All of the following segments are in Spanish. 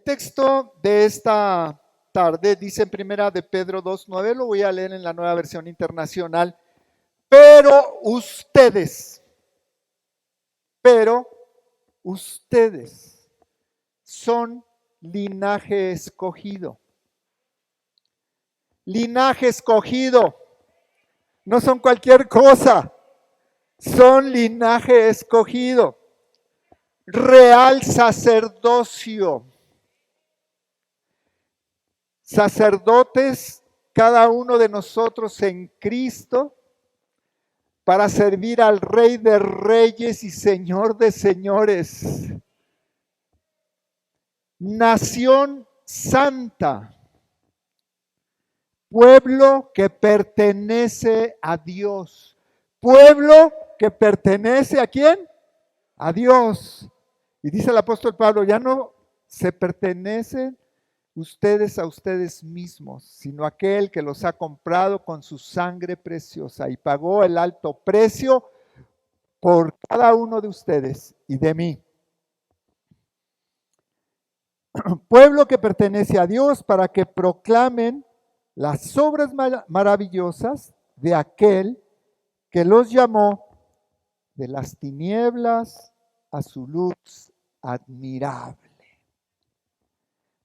El texto de esta tarde dice en primera de Pedro 2:9, lo voy a leer en la Nueva Versión Internacional. Pero ustedes son linaje escogido. Linaje escogido. No son cualquier cosa. Son linaje escogido. Real sacerdocio. Sacerdotes, cada uno de nosotros en Cristo, para servir al Rey de Reyes y Señor de Señores. Nación santa, pueblo que pertenece a Dios. Pueblo que pertenece ¿a quién? A Dios. Y dice el apóstol Pablo, ya no se pertenecen ustedes a ustedes mismos, sino aquel que los ha comprado con su sangre preciosa y pagó el alto precio por cada uno de ustedes y de mí. Pueblo que pertenece a Dios para que proclamen las obras maravillosas de aquel que los llamó de las tinieblas a su luz admirable.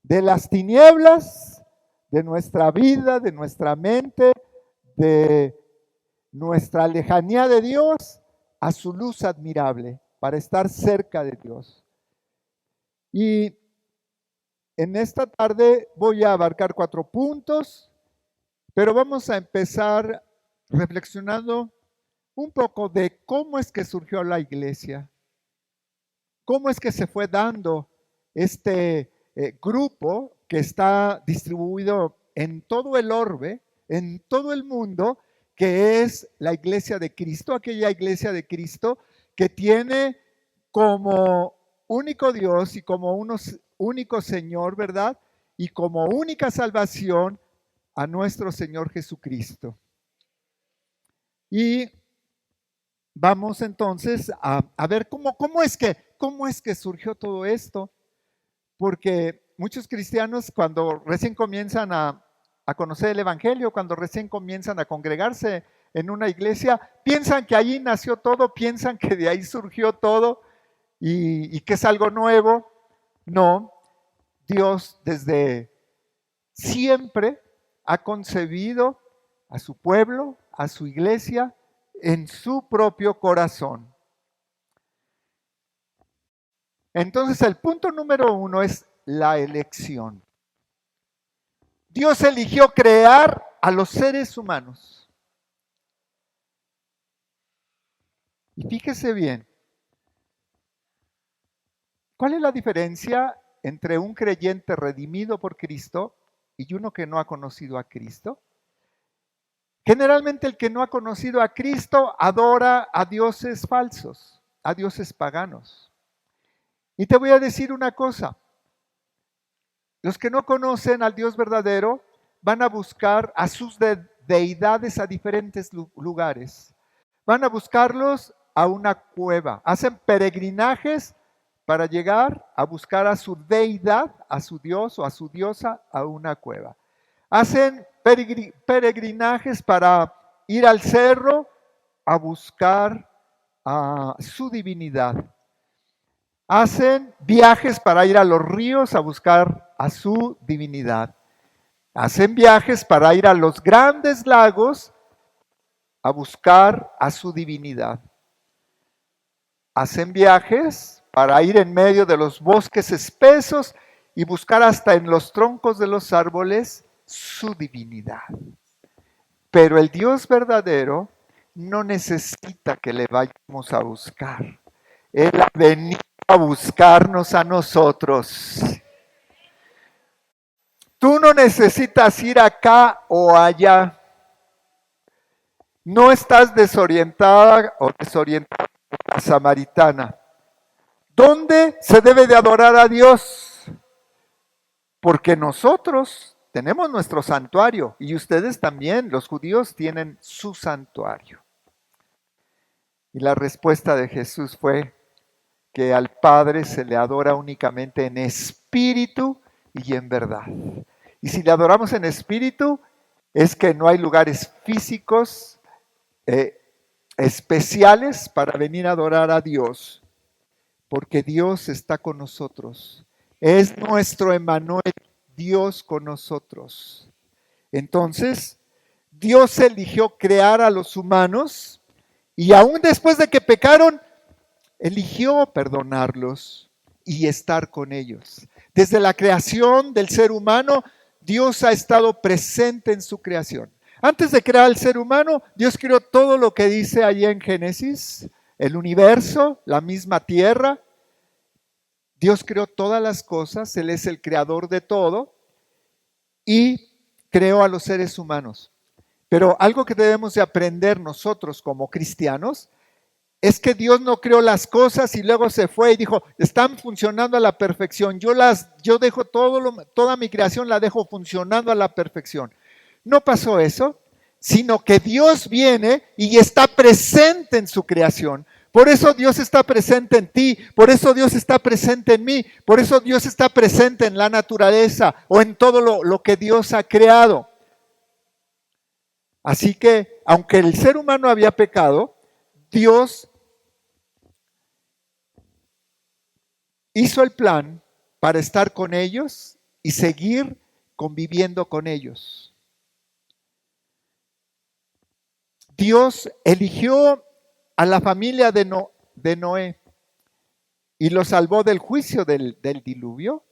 De las tinieblas de nuestra vida, de nuestra mente, de nuestra lejanía de Dios, a su luz admirable, para estar cerca de Dios. Y en esta tarde voy a abarcar 4 puntos, pero vamos a empezar reflexionando un poco de cómo es que surgió la iglesia, cómo es que se fue dando este grupo que está distribuido en todo el orbe, en todo el mundo, que es la iglesia de Cristo, aquella iglesia de Cristo que tiene como único Dios y como único Señor, ¿verdad? Y como única salvación a nuestro Señor Jesucristo. Y vamos entonces a ver cómo es que surgió todo esto. Porque muchos cristianos cuando recién comienzan a conocer el Evangelio, cuando recién comienzan a congregarse en una iglesia, piensan que allí nació todo, piensan que de ahí surgió todo y que es algo nuevo. No, Dios desde siempre ha concebido a su pueblo, a su iglesia, en su propio corazón. Entonces el punto número 1 es la elección. Dios eligió crear a los seres humanos. Y fíjese bien, ¿cuál es la diferencia entre un creyente redimido por Cristo y uno que no ha conocido a Cristo? Generalmente el que no ha conocido a Cristo adora a dioses falsos, a dioses paganos. Y te voy a decir una cosa, los que no conocen al Dios verdadero van a buscar a sus deidades a diferentes lugares. Van a buscarlos a una cueva. Hacen peregrinajes para llegar a buscar a su deidad, a su Dios o a su diosa a una cueva. Hacen peregrinajes para ir al cerro a buscar a su divinidad. Hacen viajes para ir a los ríos a buscar a su divinidad. Hacen viajes para ir a los grandes lagos a buscar a su divinidad. Hacen viajes para ir en medio de los bosques espesos y buscar hasta en los troncos de los árboles su divinidad. Pero el Dios verdadero no necesita que le vayamos a buscar. Él ha venido a buscarnos a nosotros. Tú no necesitas ir acá o allá. No estás desorientada o desorientada como la samaritana. ¿Dónde se debe de adorar a Dios? Porque nosotros tenemos nuestro santuario y ustedes también, los judíos, tienen su santuario. Y la respuesta de Jesús fue que al Padre se le adora únicamente en espíritu y en verdad. Y si le adoramos en espíritu, es que no hay lugares físicos especiales para venir a adorar a Dios, porque Dios está con nosotros. Es nuestro Emmanuel, Dios con nosotros. Entonces, Dios eligió crear a los humanos y aún después de que pecaron, eligió perdonarlos y estar con ellos. Desde la creación del ser humano, Dios ha estado presente en su creación. Antes de crear al ser humano, Dios creó todo lo que dice allí en Génesis, el universo, la misma tierra. Dios creó todas las cosas, Él es el creador de todo y creó a los seres humanos. Pero algo que debemos de aprender nosotros como cristianos es que Dios no creó las cosas y luego se fue y dijo, están funcionando a la perfección. Yo dejo toda mi creación la dejo funcionando a la perfección. No pasó eso, sino que Dios viene y está presente en su creación. Por eso Dios está presente en ti, por eso Dios está presente en mí, por eso Dios está presente en la naturaleza o en todo lo que Dios ha creado. Así que, aunque el ser humano había pecado, Dios hizo el plan para estar con ellos y seguir conviviendo con ellos. Dios eligió a la familia de Noé y lo salvó del juicio del diluvio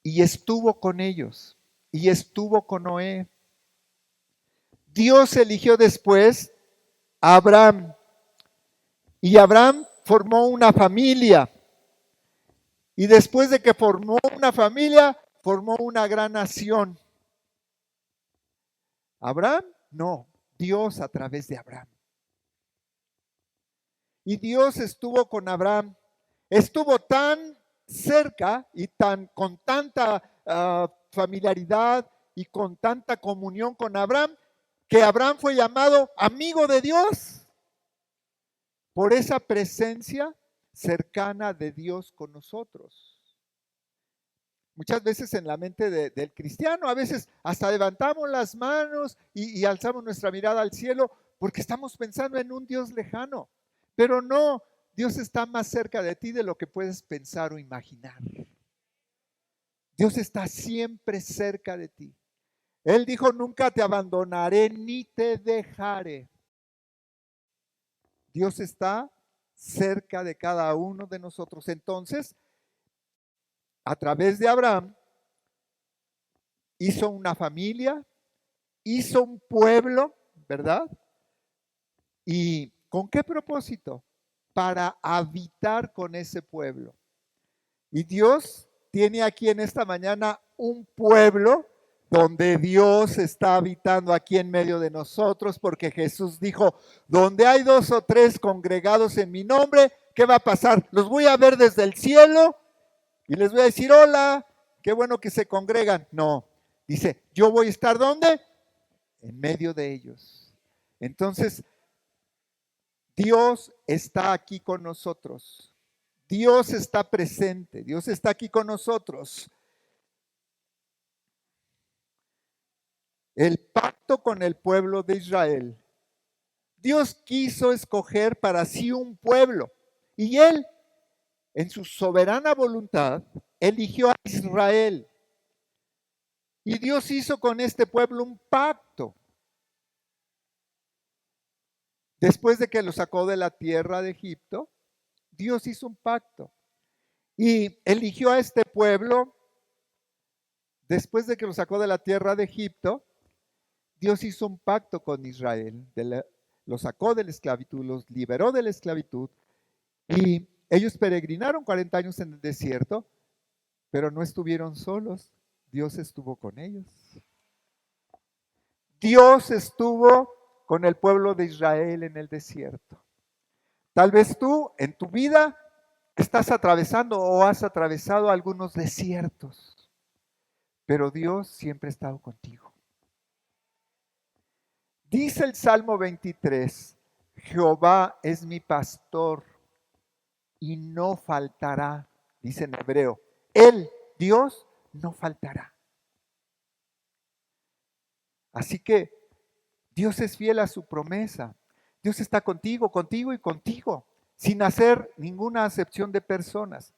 y estuvo con ellos y estuvo con Noé. Dios eligió después a Abraham y Abraham formó una familia y después de que formó una familia, formó una gran nación. Abraham, no, Dios a través de Abraham. Y Dios estuvo con Abraham, estuvo tan cerca y con tanta familiaridad y con tanta comunión con Abraham, que Abraham fue llamado amigo de Dios por esa presencia cercana de Dios con nosotros. Muchas veces en la mente del cristiano, a veces hasta levantamos las manos y alzamos nuestra mirada al cielo porque estamos pensando en un Dios lejano. Pero no, Dios está más cerca de ti de lo que puedes pensar o imaginar. Dios está siempre cerca de ti. Él dijo, nunca te abandonaré ni te dejaré. Dios está cerca de cada uno de nosotros. Entonces, a través de Abraham, hizo una familia, hizo un pueblo, ¿verdad? ¿Y con qué propósito? Para habitar con ese pueblo. Y Dios tiene aquí en esta mañana un pueblo donde Dios está habitando aquí en medio de nosotros, porque Jesús dijo, donde hay 2 o 3 congregados en mi nombre, ¿qué va a pasar? Los voy a ver desde el cielo y les voy a decir, hola, qué bueno que se congregan. No, dice, yo voy a estar ¿dónde? En medio de ellos. Entonces, Dios está aquí con nosotros. Dios está presente, Dios está aquí con nosotros. El pacto con el pueblo de Israel. Dios quiso escoger para sí un pueblo y Él, en su soberana voluntad, eligió a Israel. Y Dios hizo con este pueblo un pacto. Después de que lo sacó de la tierra de Egipto, Dios hizo un pacto y eligió a este pueblo. Después de que lo sacó de la tierra de Egipto, Dios hizo un pacto con Israel, lo sacó de la esclavitud, los liberó de la esclavitud y ellos peregrinaron 40 años en el desierto, pero no estuvieron solos, Dios estuvo con ellos. Dios estuvo con el pueblo de Israel en el desierto. Tal vez tú en tu vida estás atravesando o has atravesado algunos desiertos, pero Dios siempre ha estado contigo. Dice el Salmo 23, Jehová es mi pastor y no faltará, dice en hebreo, Él, Dios, no faltará. Así que Dios es fiel a su promesa. Dios está contigo, contigo y contigo, sin hacer ninguna acepción de personas.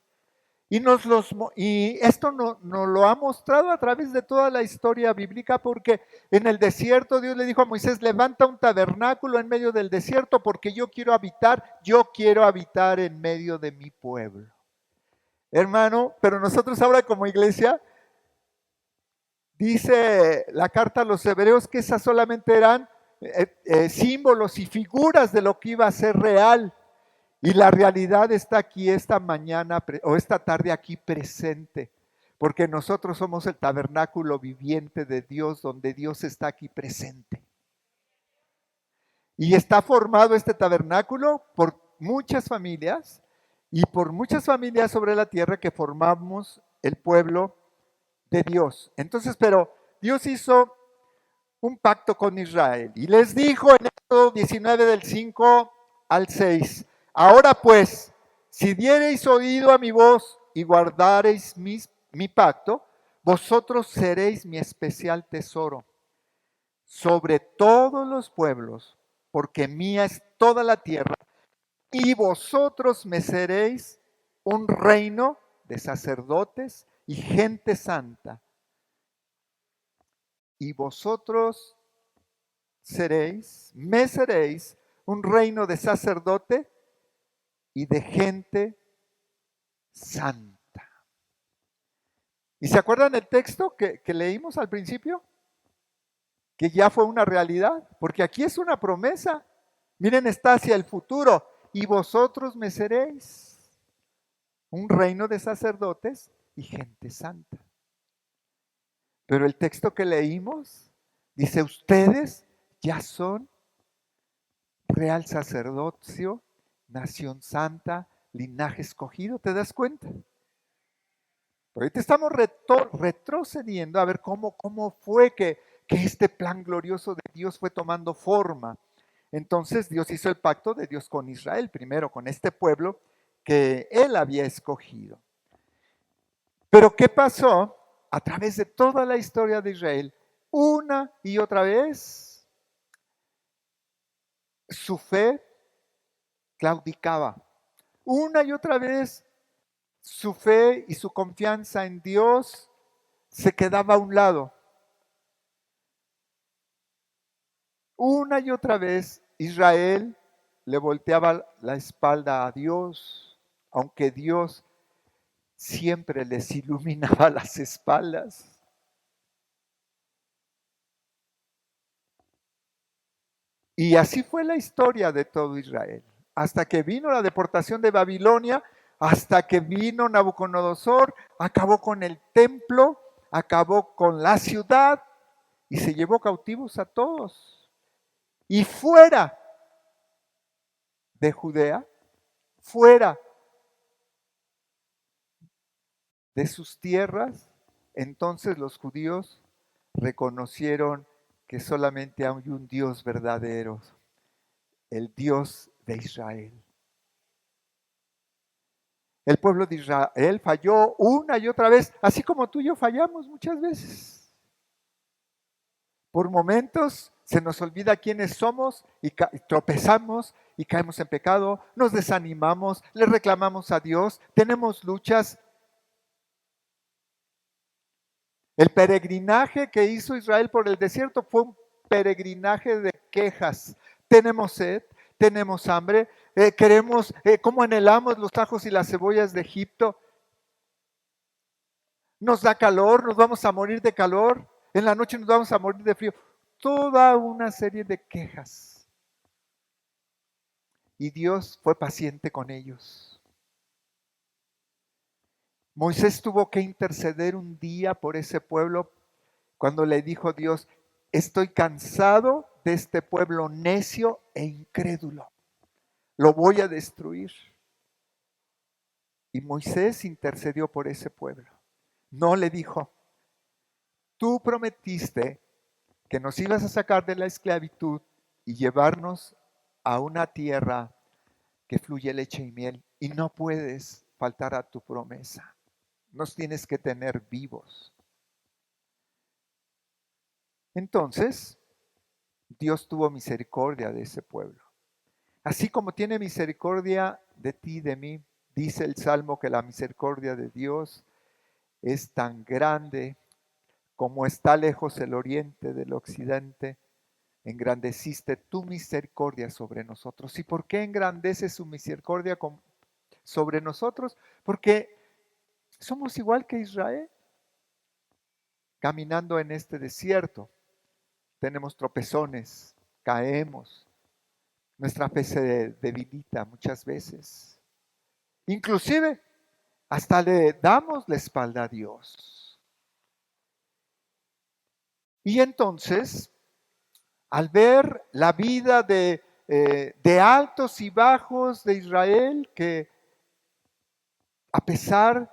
Y esto nos lo ha mostrado a través de toda la historia bíblica, porque en el desierto Dios le dijo a Moisés, levanta un tabernáculo en medio del desierto porque yo quiero habitar en medio de mi pueblo. Hermano, pero nosotros ahora como iglesia, dice la carta a los hebreos que esas solamente eran símbolos y figuras de lo que iba a ser real. Y la realidad está aquí esta mañana o esta tarde aquí presente, porque nosotros somos el tabernáculo viviente de Dios, donde Dios está aquí presente. Y está formado este tabernáculo por muchas familias y por muchas familias sobre la tierra que formamos el pueblo de Dios. Entonces, pero Dios hizo un pacto con Israel y les dijo en Éxodo 19 del 5 al 6, ahora pues, si diereis oído a mi voz y guardareis mi pacto, vosotros seréis mi especial tesoro sobre todos los pueblos, porque mía es toda la tierra, y vosotros me seréis un reino de sacerdotes y gente santa. Y vosotros me seréis un reino de sacerdote y de gente santa. ¿Y se acuerdan el texto que leímos al principio? Que ya fue una realidad, porque aquí es una promesa. Miren, está hacia el futuro. Y vosotros me seréis un reino de sacerdotes y gente santa. Pero el texto que leímos dice, ustedes ya son real sacerdocio, nación santa, linaje escogido. ¿Te das cuenta? Pero ahorita estamos retrocediendo a ver cómo fue que este plan glorioso de Dios fue tomando forma. Entonces Dios hizo el pacto de Dios con Israel, primero con este pueblo que él había escogido. Pero ¿qué pasó? A través de toda la historia de Israel, una y otra vez, su fe claudicaba. Una y otra vez, su fe y su confianza en Dios se quedaba a un lado. Una y otra vez Israel le volteaba la espalda a Dios, aunque Dios siempre les iluminaba las espaldas. Y así fue la historia de todo Israel, hasta que vino la deportación de Babilonia, hasta que vino Nabucodonosor, acabó con el templo, acabó con la ciudad y se llevó cautivos a todos. Y fuera de Judea, fuera de sus tierras, entonces los judíos reconocieron que solamente hay un Dios verdadero, el Dios de Israel. El pueblo de Israel falló una y otra vez, así como tú y yo fallamos muchas veces. Por momentos se nos olvida quiénes somos y tropezamos y caemos en pecado, nos desanimamos, le reclamamos a Dios, tenemos luchas. El peregrinaje que hizo Israel por el desierto fue un peregrinaje de quejas. Tenemos sed, tenemos hambre, queremos, como anhelamos los tajos y las cebollas de Egipto. Nos da calor, nos vamos a morir de calor, en la noche nos vamos a morir de frío. Toda una serie de quejas. Y Dios fue paciente con ellos. Moisés tuvo que interceder un día por ese pueblo cuando le dijo Dios, estoy cansado de este pueblo necio e incrédulo. Lo voy a destruir. Y Moisés intercedió por ese pueblo. No le dijo, tú prometiste que nos ibas a sacar de la esclavitud y llevarnos a una tierra que fluye leche y miel y no puedes faltar a tu promesa. nos tienes que tener vivos. Entonces, Dios tuvo misericordia de ese pueblo. Así como tiene misericordia de ti y de mí, dice el Salmo que la misericordia de Dios es tan grande como está lejos el oriente del occidente. Engrandeciste tu misericordia sobre nosotros. ¿Y por qué engrandece su misericordia sobre nosotros? Porque somos igual que Israel, caminando en este desierto. Tenemos tropezones, caemos, nuestra fe se debilita muchas veces. Inclusive, hasta le damos la espalda a Dios. Y entonces, al ver la vida de altos y bajos de Israel, que a pesar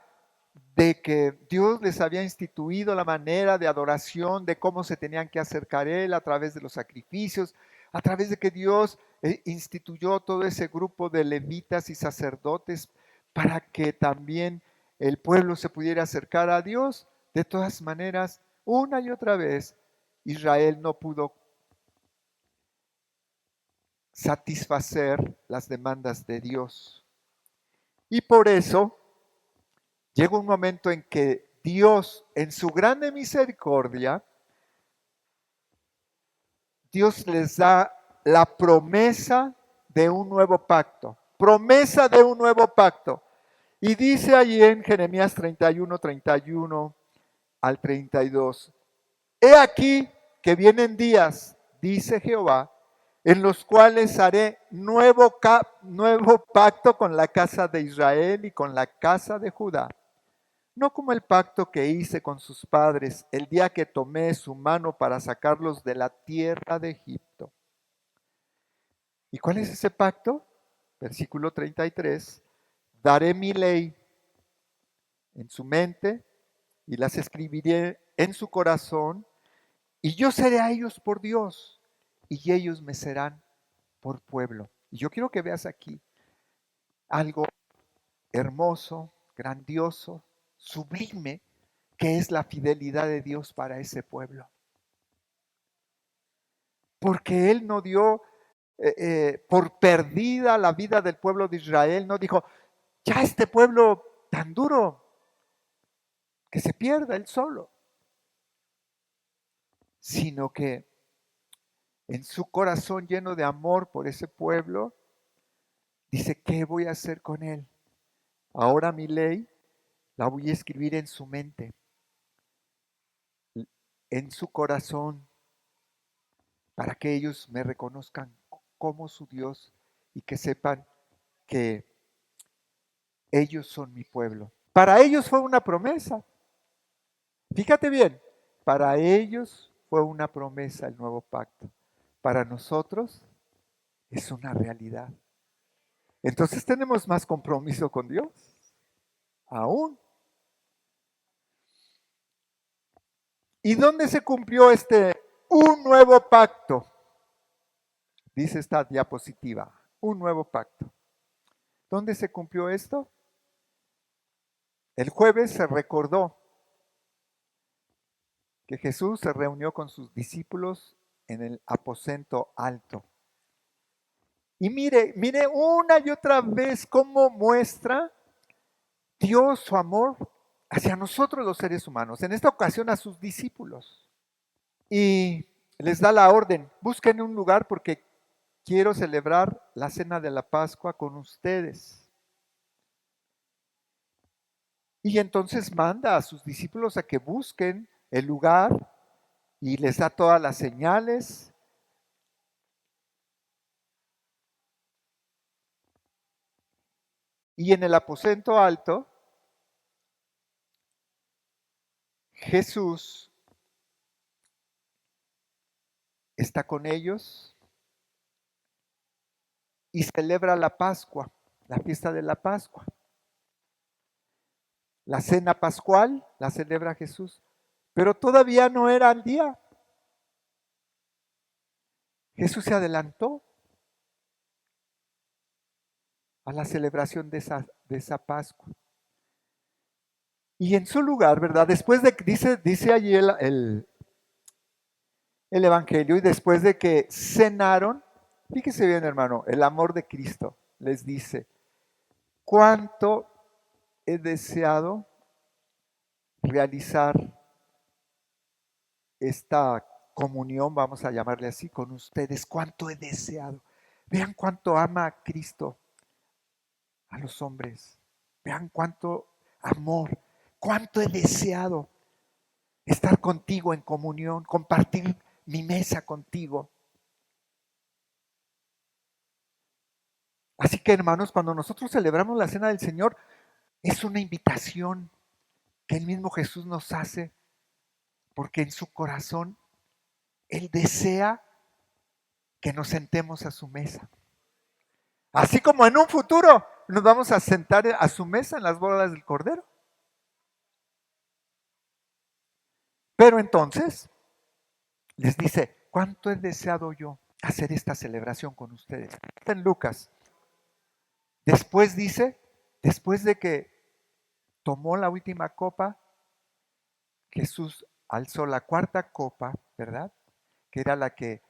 de que Dios les había instituido la manera de adoración, de cómo se tenían que acercar a Él a través de los sacrificios, a través de que Dios instituyó todo ese grupo de levitas y sacerdotes para que también el pueblo se pudiera acercar a Dios. De todas maneras, una y otra vez, Israel no pudo satisfacer las demandas de Dios. Y por eso llega un momento en que Dios, en su grande misericordia, Dios les da la promesa de un nuevo pacto. Promesa de un nuevo pacto. Y dice allí en Jeremías 31, 31 al 32, he aquí que vienen días, dice Jehová, en los cuales haré nuevo pacto con la casa de Israel y con la casa de Judá. No como el pacto que hice con sus padres el día que tomé su mano para sacarlos de la tierra de Egipto. ¿Y cuál es ese pacto? Versículo 33. Daré mi ley en su mente y las escribiré en su corazón, y yo seré a ellos por Dios, y ellos me serán por pueblo. Y yo quiero que veas aquí algo hermoso, grandioso, sublime, que es la fidelidad de Dios para ese pueblo. Porque Él no dio por perdida la vida del pueblo de Israel, no dijo, ya este pueblo tan duro, que se pierda Él solo, sino que en su corazón lleno de amor por ese pueblo, dice, ¿qué voy a hacer con Él? Ahora mi ley la voy a escribir en su mente, en su corazón, para que ellos me reconozcan como su Dios y que sepan que ellos son mi pueblo. Para ellos fue una promesa. Fíjate bien, para ellos fue una promesa el nuevo pacto. Para nosotros es una realidad. Entonces tenemos más compromiso con Dios. Aún. ¿Y dónde se cumplió un nuevo pacto? Dice esta diapositiva, un nuevo pacto. ¿Dónde se cumplió esto? El jueves se recordó que Jesús se reunió con sus discípulos en el aposento alto. Y mire una y otra vez cómo muestra Dios su amor hacia nosotros los seres humanos, en esta ocasión a sus discípulos. Y les da la orden, busquen un lugar porque quiero celebrar la cena de la Pascua con ustedes. Y entonces manda a sus discípulos a que busquen el lugar y les da todas las señales. Y en el aposento alto, Jesús está con ellos y celebra la Pascua, la fiesta de la Pascua. La cena pascual la celebra Jesús, pero todavía no era el día. Jesús se adelantó a la celebración de esa Pascua. Y en su lugar, ¿verdad? Después de que dice allí el Evangelio, y después de que cenaron, fíjese bien, hermano, el amor de Cristo les dice, cuánto he deseado realizar esta comunión, vamos a llamarle así, con ustedes, cuánto he deseado. Vean cuánto ama a Cristo a los hombres. Vean cuánto amor, cuánto he deseado estar contigo en comunión, compartir mi mesa contigo. Así que, hermanos, cuando nosotros celebramos la cena del Señor, es una invitación que el mismo Jesús nos hace, porque en su corazón Él desea que nos sentemos a su mesa. Así como en un futuro nos vamos a sentar a su mesa en las bodas del Cordero. Pero entonces les dice, ¿cuánto he deseado yo hacer esta celebración con ustedes? En Lucas, después dice, después de que tomó la última copa, Jesús alzó la cuarta copa, ¿verdad? Que era la que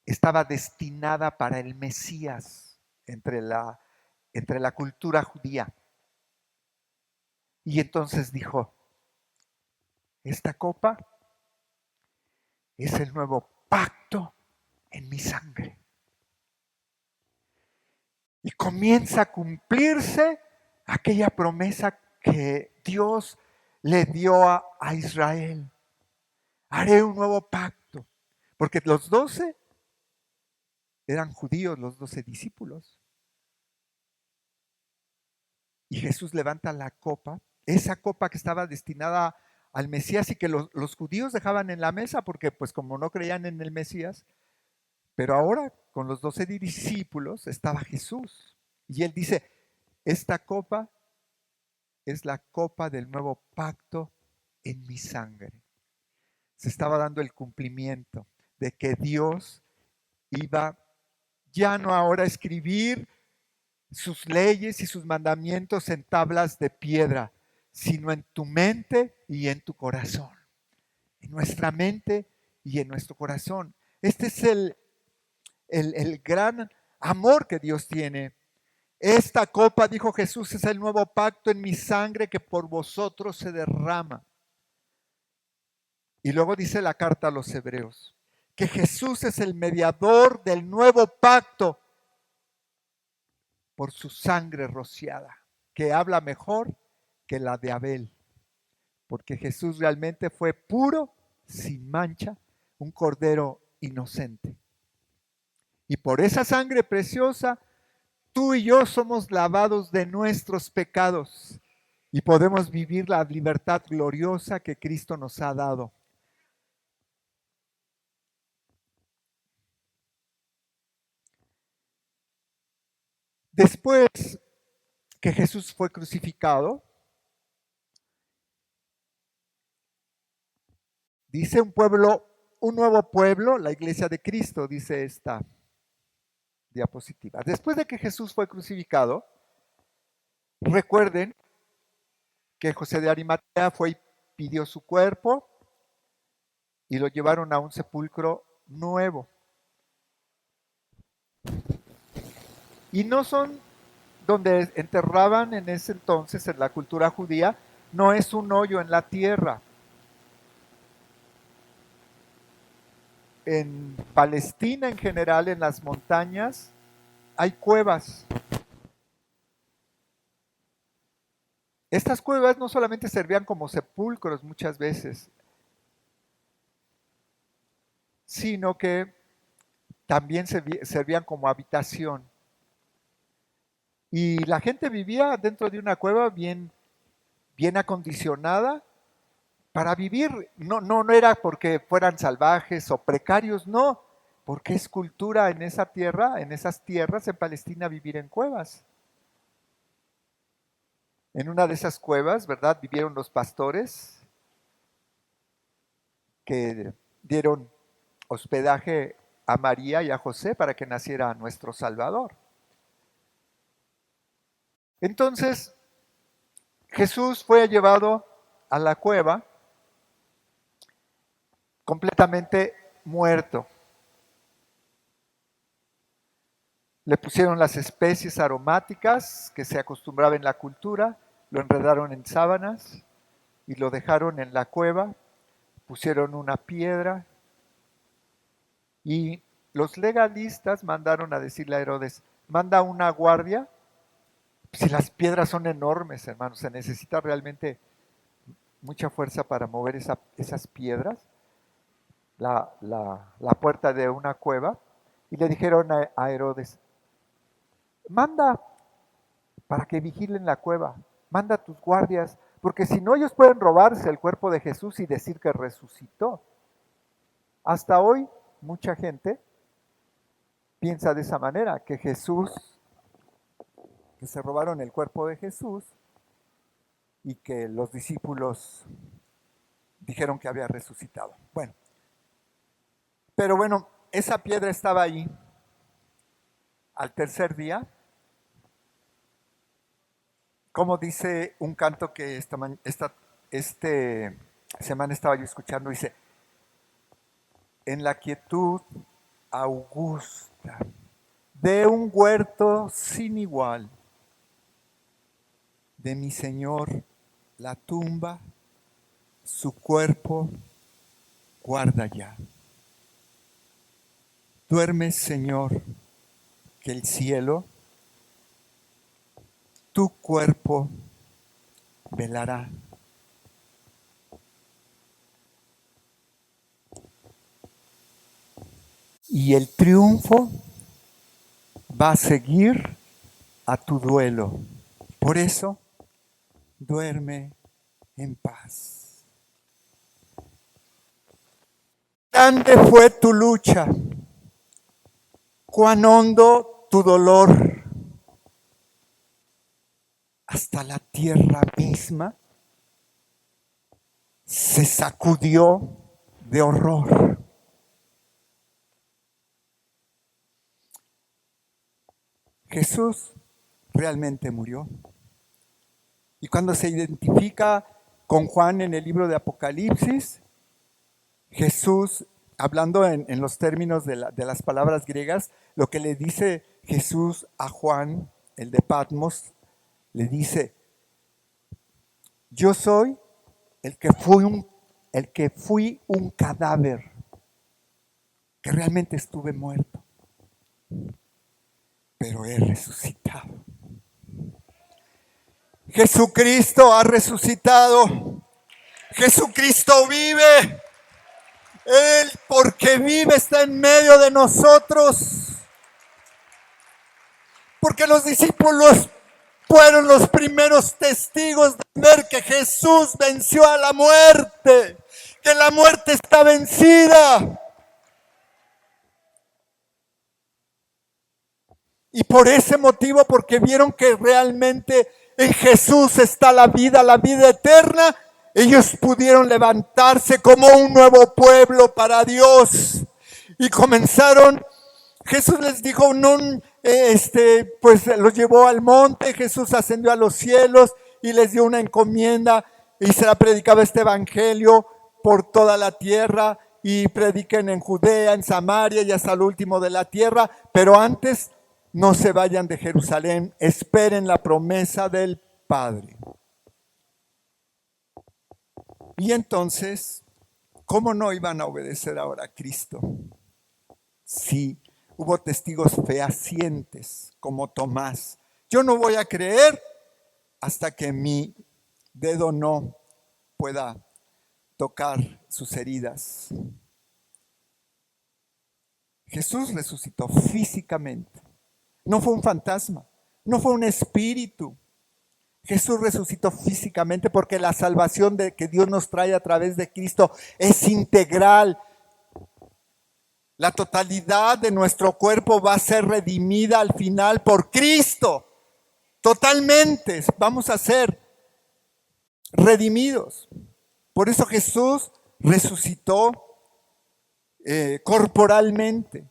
estaba destinada para el Mesías entre la cultura judía. Y entonces dijo, esta copa es el nuevo pacto en mi sangre. Y comienza a cumplirse aquella promesa que Dios le dio a Israel. Haré un nuevo pacto. Porque los 12 eran judíos, los 12 discípulos. Y Jesús levanta la copa, esa copa que estaba destinada al Mesías y que los judíos dejaban en la mesa porque pues como no creían en el Mesías, pero ahora con los 12 discípulos estaba Jesús. Y él dice, esta copa es la copa del nuevo pacto en mi sangre. Se estaba dando el cumplimiento de que Dios iba ya no ahora a escribir sus leyes y sus mandamientos en tablas de piedra, sino en tu mente y en tu corazón. En nuestra mente y en nuestro corazón. Este es el gran amor que Dios tiene. Esta copa, dijo Jesús, es el nuevo pacto en mi sangre que por vosotros se derrama. Y luego dice la carta a los hebreos, que Jesús es el mediador del nuevo pacto por su sangre rociada, que habla mejor que la de Abel, porque Jesús realmente fue puro, sin mancha, un cordero inocente. Y por esa sangre preciosa, tú y yo somos lavados de nuestros pecados y podemos vivir la libertad gloriosa que Cristo nos ha dado. Después que Jesús fue crucificado, dice un nuevo pueblo, la iglesia de Cristo, dice esta diapositiva. Después de que Jesús fue crucificado, recuerden que José de Arimatea fue y pidió su cuerpo y lo llevaron a un sepulcro nuevo. Y no son donde enterraban en ese entonces, en la cultura judía, no es un hoyo en la tierra. En Palestina en general, en las montañas, hay cuevas. Estas cuevas no solamente servían como sepulcros muchas veces, sino que también servían como habitación. Y la gente vivía dentro de una cueva bien acondicionada para vivir. No era porque fueran salvajes o precarios, no, porque es cultura en esa tierra, en esas tierras en Palestina vivir en cuevas. En una de esas cuevas, ¿verdad? Vivieron los pastores que dieron hospedaje a María y a José para que naciera nuestro Salvador. Entonces, Jesús fue llevado a la cueva completamente muerto. Le pusieron las especies aromáticas que se acostumbraba en la cultura, lo enredaron en sábanas y lo dejaron en la cueva, pusieron una piedra y los legalistas mandaron a decirle a Herodes, manda una guardia. Si las piedras son enormes, hermanos, se necesita realmente mucha fuerza para mover esas piedras, la puerta de una cueva, y le dijeron a Herodes, manda para que vigilen la cueva, manda a tus guardias, porque si no ellos pueden robarse el cuerpo de Jesús y decir que resucitó. Hasta hoy mucha gente piensa de esa manera, que se robaron el cuerpo de Jesús y que los discípulos dijeron que había resucitado. Pero bueno, esa piedra estaba ahí. Al tercer día, como dice un canto que esta semana estaba yo escuchando, dice, en la quietud augusta de un huerto sin igual, de mi Señor la tumba, su cuerpo guarda ya. Duerme, Señor, que el cielo tu cuerpo velará. Y el triunfo va a seguir a tu duelo. Por eso, duerme en paz. Grande fue tu lucha, cuán hondo tu dolor. Hasta la tierra misma se sacudió de horror. Jesús realmente murió. Y cuando se identifica con Juan en el libro de Apocalipsis, Jesús, hablando en los términos de las palabras griegas, lo que le dice Jesús a Juan, el de Patmos, le dice, yo soy el que fui un cadáver, que realmente estuve muerto, pero he resucitado. Jesucristo ha resucitado. Jesucristo vive. Él, porque vive, está en medio de nosotros. Porque los discípulos fueron los primeros testigos de ver que Jesús venció a la muerte, que la muerte está vencida. Y por ese motivo, porque vieron que realmente en Jesús está la vida eterna, ellos pudieron levantarse como un nuevo pueblo para Dios. Y comenzaron, Jesús les dijo, pues los llevó al monte, Jesús ascendió a los cielos y les dio una encomienda y se la predicaba este evangelio por toda la tierra y prediquen en Judea, en Samaria y hasta el último de la tierra, pero antes no se vayan de Jerusalén, esperen la promesa del Padre. Y entonces, ¿cómo no iban a obedecer ahora a Cristo? Sí, hubo testigos fehacientes como Tomás. Yo no voy a creer hasta que mi dedo no pueda tocar sus heridas. Jesús resucitó físicamente. No fue un fantasma, no fue un espíritu. Jesús resucitó físicamente porque la salvación que Dios nos trae a través de Cristo es integral. La totalidad de nuestro cuerpo va a ser redimida al final por Cristo. Totalmente vamos a ser redimidos. Por eso Jesús resucitó corporalmente.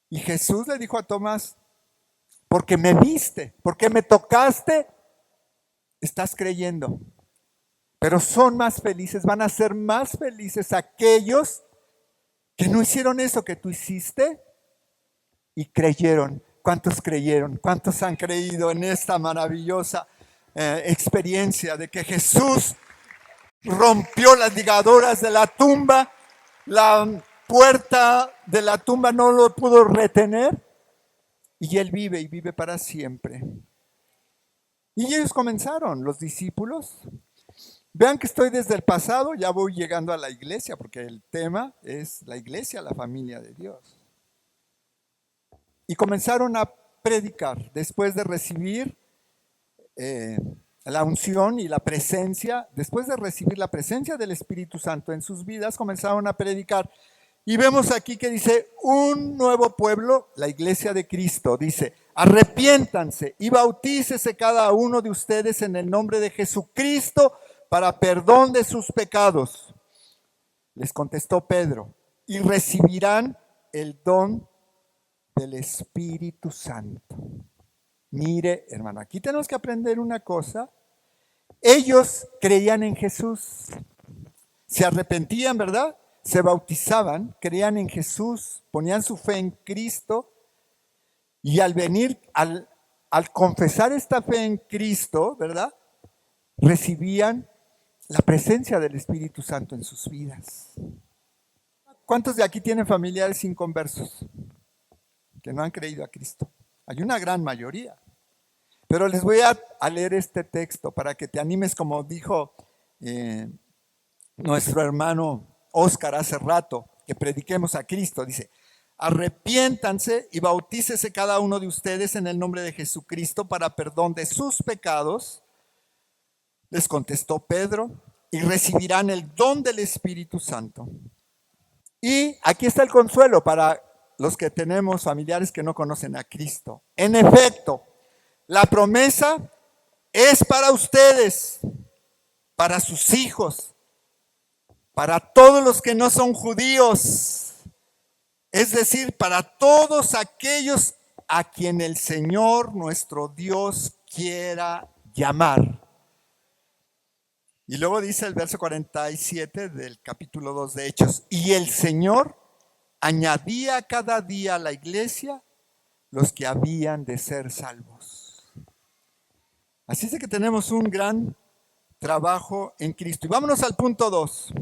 Y Jesús le dijo a Tomás, porque me viste, porque me tocaste, estás creyendo. Pero son más felices, van a ser más felices aquellos que no hicieron eso que tú hiciste y creyeron. ¿Cuántos creyeron? ¿Cuántos han creído en esta maravillosa experiencia de que Jesús rompió las ligaduras de la tumba? La puerta de la tumba no lo pudo retener y Él vive y vive para siempre. Y ellos comenzaron, los discípulos. Vean que estoy desde el pasado, ya voy llegando a la iglesia, porque el tema es la iglesia, la familia de Dios. Y comenzaron a predicar después de recibir la unción y la presencia, después de recibir la presencia del Espíritu Santo en sus vidas, comenzaron a predicar. Y vemos aquí que dice, un nuevo pueblo, la iglesia de Cristo, dice, arrepiéntanse y bautícese cada uno de ustedes en el nombre de Jesucristo para perdón de sus pecados. Les contestó Pedro, y recibirán el don del Espíritu Santo. Mire, hermano, aquí tenemos que aprender una cosa. Ellos creían en Jesús, se arrepentían, ¿verdad? Se bautizaban, creían en Jesús, ponían su fe en Cristo y al venir, al confesar esta fe en Cristo, ¿verdad? Recibían la presencia del Espíritu Santo en sus vidas. ¿Cuántos de aquí tienen familiares inconversos que no han creído a Cristo? Hay una gran mayoría. Pero les voy a leer este texto para que te animes, como dijo nuestro hermano Oscar hace rato, que prediquemos a Cristo. Dice, arrepiéntanse y bautícese cada uno de ustedes en el nombre de Jesucristo para perdón de sus pecados. Les contestó Pedro, y recibirán el don del Espíritu Santo. Y aquí está el consuelo para los que tenemos familiares que no conocen a Cristo. En efecto, la promesa es para ustedes, para sus hijos, para todos los que no son judíos, es decir, para todos aquellos a quien el Señor nuestro Dios quiera llamar. Y luego dice el verso 47 del capítulo 2 de Hechos, y el Señor añadía cada día a la iglesia los que habían de ser salvos. Así es que tenemos un gran trabajo en Cristo. Y vámonos al punto 2.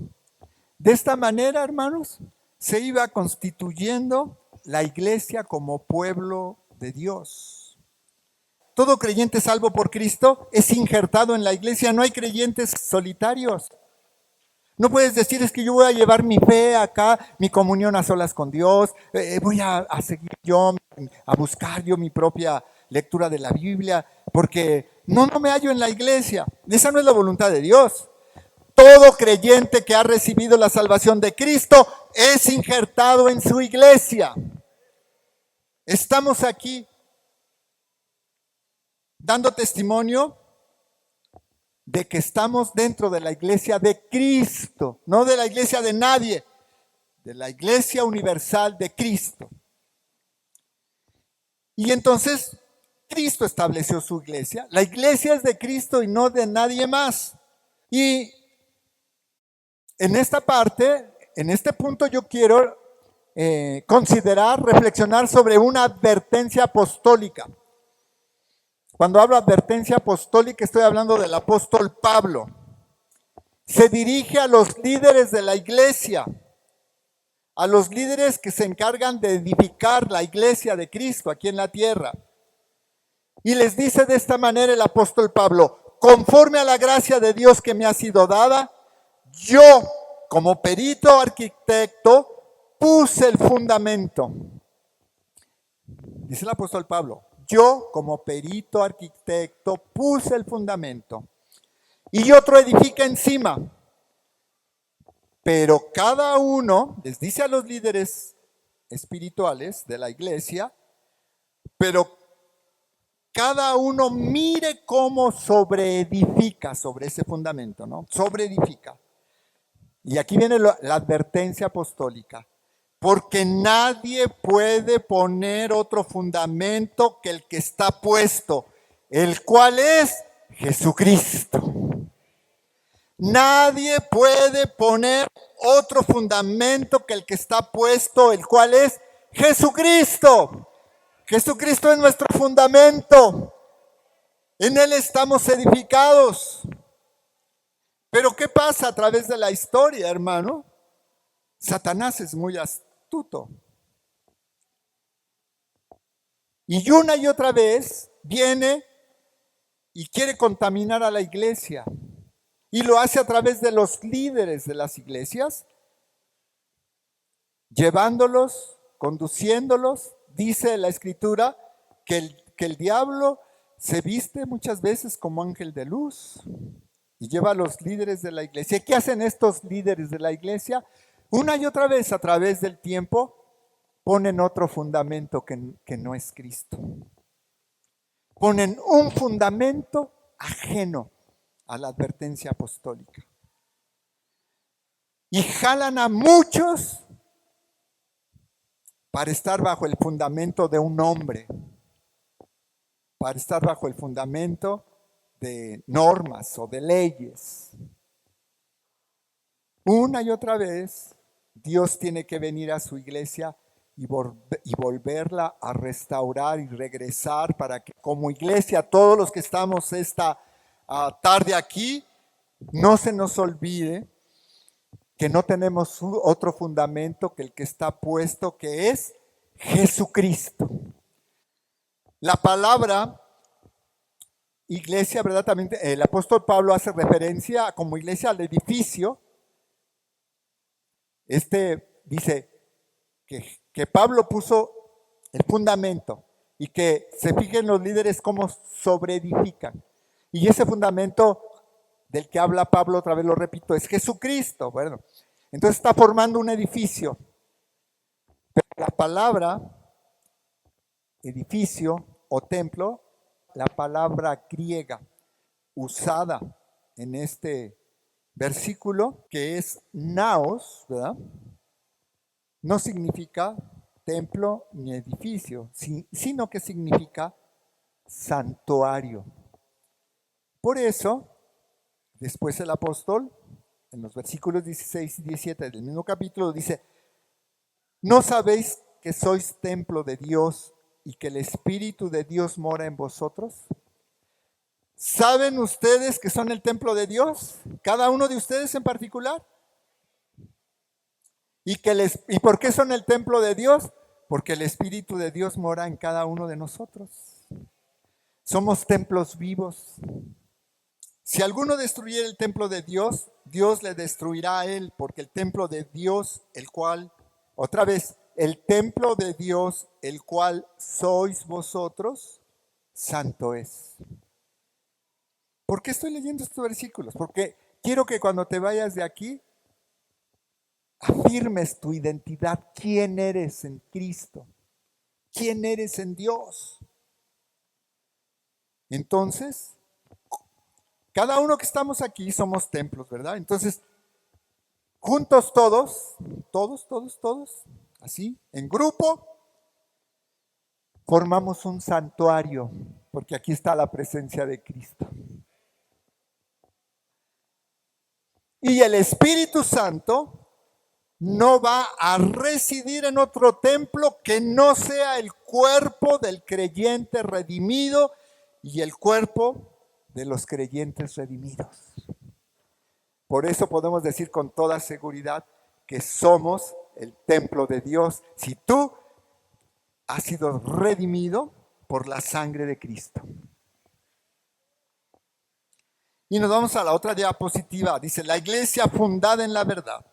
De esta manera, hermanos, se iba constituyendo la iglesia como pueblo de Dios. Todo creyente salvo por Cristo es injertado en la iglesia. No hay creyentes solitarios. No puedes decir, es que yo voy a llevar mi fe acá, mi comunión a solas con Dios, voy a seguir yo, a buscar yo mi propia lectura de la Biblia, porque no me hallo en la iglesia. Esa no es la voluntad de Dios. Todo creyente que ha recibido la salvación de Cristo es injertado en su iglesia. Estamos aquí dando testimonio de que estamos dentro de la iglesia de Cristo, no de la iglesia de nadie, de la iglesia universal de Cristo. Y entonces Cristo estableció su iglesia. La iglesia es de Cristo y no de nadie más. Y en esta parte, en este punto yo quiero considerar, reflexionar sobre una advertencia apostólica. Cuando hablo de advertencia apostólica, estoy hablando del apóstol Pablo. Se dirige a los líderes de la iglesia, a los líderes que se encargan de edificar la iglesia de Cristo aquí en la tierra. Y les dice de esta manera el apóstol Pablo, conforme a la gracia de Dios que me ha sido dada, yo, como perito arquitecto, puse el fundamento. Dice el apóstol Pablo, yo, como perito arquitecto, puse el fundamento y otro edifica encima. Pero cada uno, les dice a los líderes espirituales de la iglesia, pero cada uno mire cómo sobreedifica sobre ese fundamento, ¿no? Sobreedifica. Y aquí viene la advertencia apostólica. Porque nadie puede poner otro fundamento que el que está puesto, el cual es Jesucristo. Nadie puede poner otro fundamento que el que está puesto, el cual es Jesucristo. Jesucristo es nuestro fundamento. En Él estamos edificados. Pero ¿qué pasa a través de la historia, hermano? Satanás es muy astuto. Y una y otra vez viene y quiere contaminar a la iglesia. Y lo hace a través de los líderes de las iglesias, llevándolos, conduciéndolos. Dice la Escritura que el diablo se viste muchas veces como ángel de luz y lleva a los líderes de la iglesia. ¿Qué hacen estos líderes de la iglesia? Una y otra vez a través del tiempo ponen otro fundamento que no es Cristo. Ponen un fundamento ajeno a la advertencia apostólica. Y jalan a muchos para estar bajo el fundamento de un hombre, para estar bajo el fundamento de normas o de leyes. Una y otra vez, Dios tiene que venir a su iglesia y volverla a restaurar y regresar para que como iglesia, todos los que estamos esta tarde aquí, no se nos olvide que no tenemos otro fundamento que el que está puesto, que es Jesucristo. La palabra iglesia, ¿verdad? También el apóstol Pablo hace referencia como iglesia al edificio. Dice que Pablo puso el fundamento y que se fijen los líderes cómo sobreedifican. Y ese fundamento del que habla Pablo, otra vez lo repito, es Jesucristo. Bueno, entonces está formando un edificio. Pero la palabra edificio o templo, la palabra griega usada en este versículo, que es naos, ¿verdad? No significa templo ni edificio, sino que significa santuario. Por eso, después el apóstol, en los versículos 16 y 17 del mismo capítulo, dice: ¿no sabéis que sois templo de Dios y que el Espíritu de Dios mora en vosotros? ¿Saben ustedes que son el templo de Dios? Cada uno de ustedes en particular. ¿Y por qué son el templo de Dios? Porque el Espíritu de Dios mora en cada uno de nosotros. Somos templos vivos. Si alguno destruyera el templo de Dios, Dios le destruirá a él, porque el templo de Dios, el cual, otra vez, el templo de Dios, el cual sois vosotros, santo es. ¿Por qué estoy leyendo estos versículos? Porque quiero que cuando te vayas de aquí, afirmes tu identidad, quién eres en Cristo, quién eres en Dios. Entonces, cada uno que estamos aquí somos templos, ¿verdad? Entonces, juntos todos, así, en grupo, formamos un santuario, porque aquí está la presencia de Cristo. Y el Espíritu Santo no va a residir en otro templo que no sea el cuerpo del creyente redimido y el cuerpo de los creyentes redimidos. Por eso podemos decir con toda seguridad que somos el templo de Dios. Si tú has sido redimido por la sangre de Cristo. Y nos vamos a la otra diapositiva. Dice, la iglesia fundada en la verdad.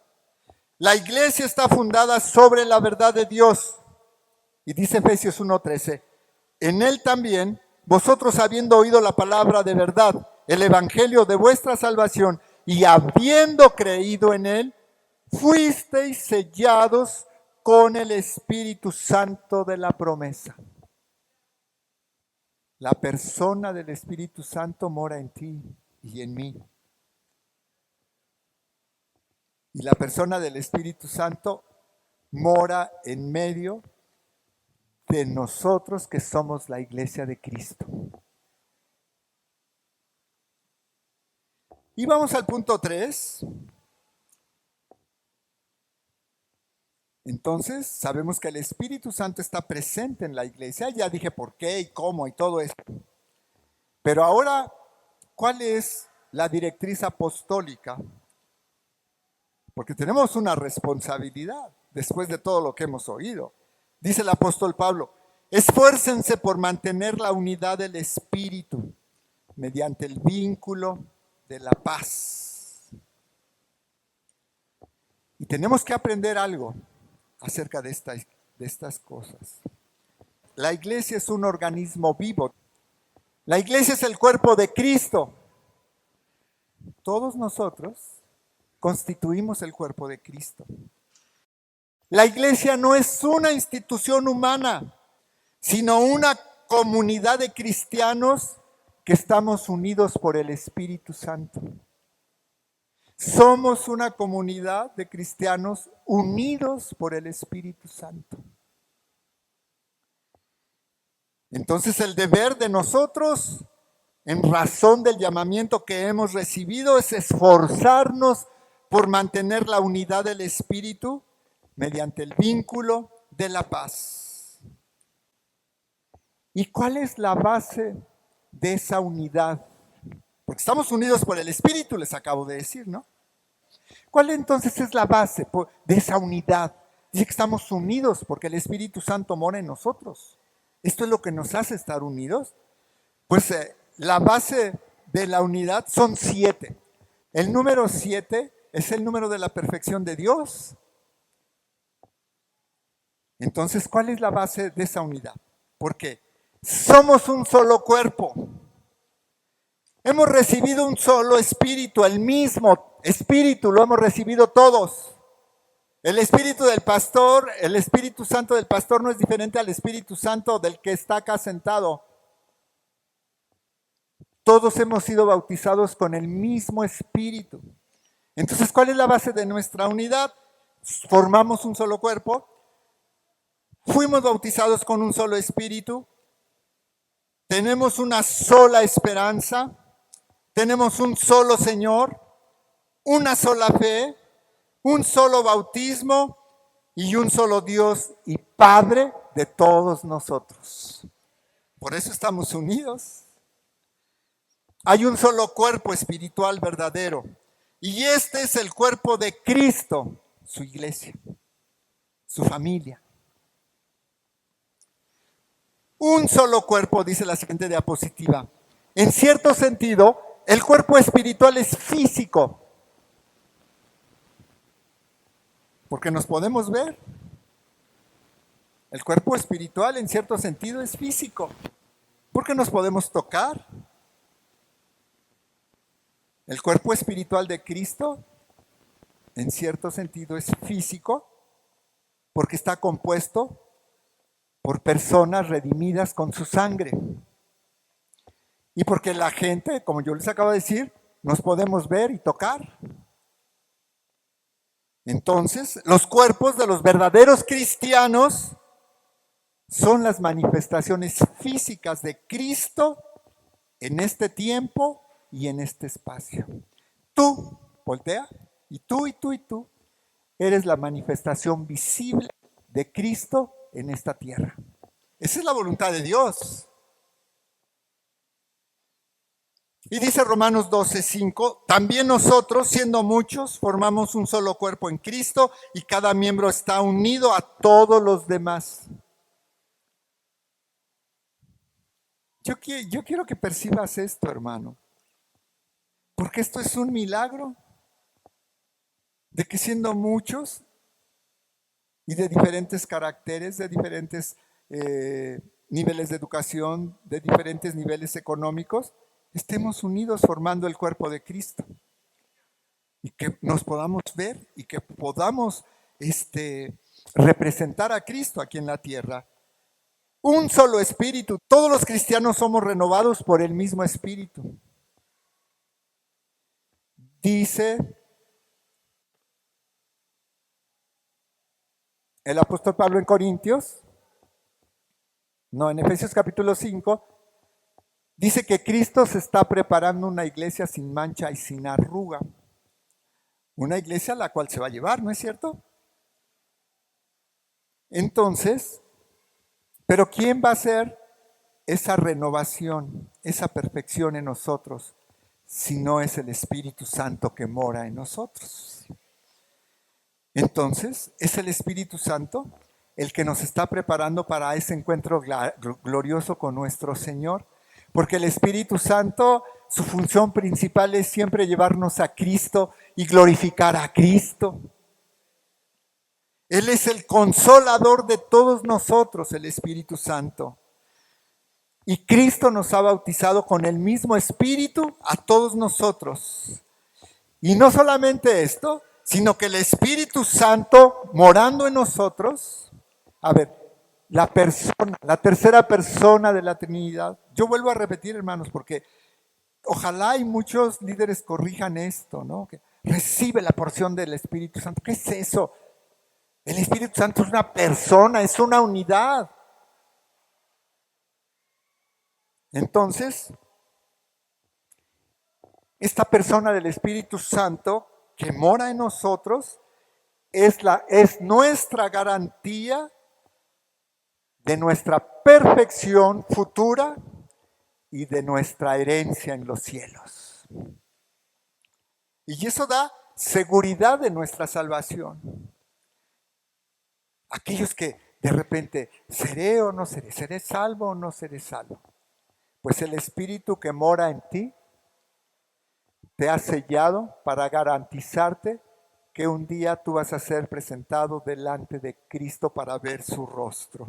La iglesia está fundada sobre la verdad de Dios. Y dice Efesios 1:13, en él también, vosotros habiendo oído la palabra de verdad, el evangelio de vuestra salvación, y habiendo creído en él, fuisteis sellados con el Espíritu Santo de la promesa. La persona del Espíritu Santo mora en ti y en mí. Y la persona del Espíritu Santo mora en medio de nosotros que somos la iglesia de Cristo. Y vamos al punto 3. Entonces, sabemos que el Espíritu Santo está presente en la iglesia. Ya dije por qué y cómo y todo esto. Pero ahora, ¿cuál es la directriz apostólica? Porque tenemos una responsabilidad después de todo lo que hemos oído. Dice el apóstol Pablo, esfuércense por mantener la unidad del Espíritu mediante el vínculo de la paz. Y tenemos que aprender algo acerca de estas cosas. La iglesia es un organismo vivo. La iglesia es el cuerpo de Cristo. Todos nosotros constituimos el cuerpo de Cristo. La iglesia no es una institución humana, sino una comunidad de cristianos que estamos unidos por el Espíritu Santo. Somos una comunidad de cristianos unidos por el Espíritu Santo. Entonces el deber de nosotros, en razón del llamamiento que hemos recibido, es esforzarnos por mantener la unidad del Espíritu mediante el vínculo de la paz. ¿Y cuál es la base de esa unidad? Porque estamos unidos por el Espíritu, les acabo de decir, ¿no? ¿Cuál entonces es la base de esa unidad? Dice que estamos unidos porque el Espíritu Santo mora en nosotros. ¿Esto es lo que nos hace estar unidos? Pues la base de la unidad son 7. El número 7 es el número de la perfección de Dios. Entonces, ¿cuál es la base de esa unidad? Porque somos un solo cuerpo. Hemos recibido un solo espíritu, el mismo espíritu lo hemos recibido todos. El espíritu del pastor, el Espíritu Santo del pastor no es diferente al Espíritu Santo del que está acá sentado. Todos hemos sido bautizados con el mismo espíritu. Entonces, ¿cuál es la base de nuestra unidad? Formamos un solo cuerpo. Fuimos bautizados con un solo espíritu. Tenemos una sola esperanza. Tenemos un solo Señor, una sola fe, un solo bautismo y un solo Dios y Padre de todos nosotros. Por eso estamos unidos. Hay un solo cuerpo espiritual verdadero y este es el cuerpo de Cristo, su iglesia, su familia. Un solo cuerpo, dice la siguiente diapositiva. En cierto sentido, el cuerpo espiritual es físico, porque nos podemos ver. El cuerpo espiritual en cierto sentido es físico, porque nos podemos tocar. El cuerpo espiritual de Cristo en cierto sentido es físico, porque está compuesto por personas redimidas con su sangre. Y porque la gente, como yo les acabo de decir, nos podemos ver y tocar. Entonces, los cuerpos de los verdaderos cristianos son las manifestaciones físicas de Cristo en este tiempo y en este espacio. Tú, voltea, y tú, eres la manifestación visible de Cristo en esta tierra. Esa es la voluntad de Dios. Y dice Romanos 12:5, también nosotros, siendo muchos, formamos un solo cuerpo en Cristo y cada miembro está unido a todos los demás. Yo quiero que percibas esto, hermano, porque esto es un milagro de que siendo muchos y de diferentes caracteres, de diferentes niveles de educación, de diferentes niveles económicos, estemos unidos formando el cuerpo de Cristo y que nos podamos ver y que podamos representar a Cristo aquí en la tierra. Un solo espíritu. Todos los cristianos somos renovados por el mismo espíritu. Dice el apóstol Pablo en Efesios capítulo 5, Dice que Cristo se está preparando una iglesia sin mancha y sin arruga. Una iglesia a la cual se va a llevar, ¿no es cierto? Entonces, pero ¿quién va a hacer esa renovación, esa perfección en nosotros, si no es el Espíritu Santo que mora en nosotros? Entonces, es el Espíritu Santo el que nos está preparando para ese encuentro glorioso con nuestro Señor, porque el Espíritu Santo, su función principal es siempre llevarnos a Cristo y glorificar a Cristo. Él es el consolador de todos nosotros, el Espíritu Santo. Y Cristo nos ha bautizado con el mismo Espíritu a todos nosotros. Y no solamente esto, sino que el Espíritu Santo morando en nosotros, a ver, la persona, la tercera persona de la Trinidad. Yo vuelvo a repetir, hermanos, porque ojalá y muchos líderes corrijan esto, ¿no? Que recibe la porción del Espíritu Santo. ¿Qué es eso? El Espíritu Santo es una persona, es una unidad. Entonces, esta persona del Espíritu Santo que mora en nosotros es nuestra garantía de nuestra perfección futura y de nuestra herencia en los cielos. Y eso da seguridad de nuestra salvación. Aquellos que de repente, ¿seré o no seré? ¿Seré salvo o no seré salvo? Pues el Espíritu que mora en ti te ha sellado para garantizarte que un día tú vas a ser presentado delante de Cristo para ver su rostro.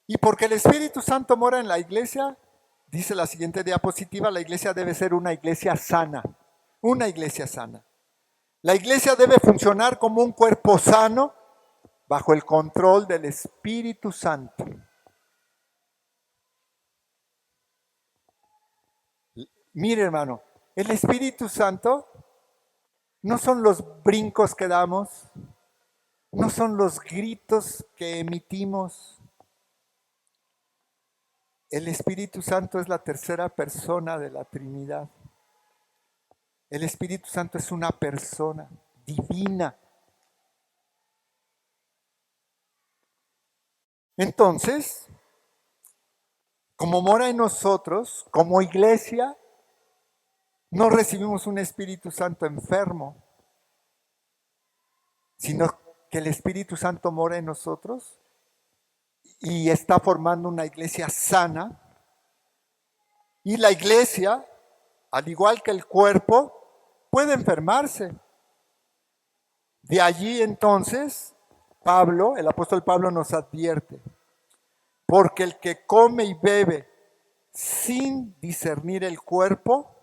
Y porque el Espíritu Santo mora en la iglesia, dice la siguiente diapositiva, la iglesia debe ser una iglesia sana, una iglesia sana. La iglesia debe funcionar como un cuerpo sano bajo el control del Espíritu Santo. Mire, hermano, el Espíritu Santo no son los brincos que damos, no son los gritos que emitimos. El Espíritu Santo es la tercera persona de la Trinidad. El Espíritu Santo es una persona divina. Entonces, como mora en nosotros, como iglesia, no recibimos un Espíritu Santo enfermo, sino que el Espíritu Santo mora en nosotros y está formando una iglesia sana. Y la iglesia, al igual que el cuerpo, puede enfermarse. De allí entonces, Pablo, el apóstol Pablo nos advierte, porque el que come y bebe sin discernir el cuerpo,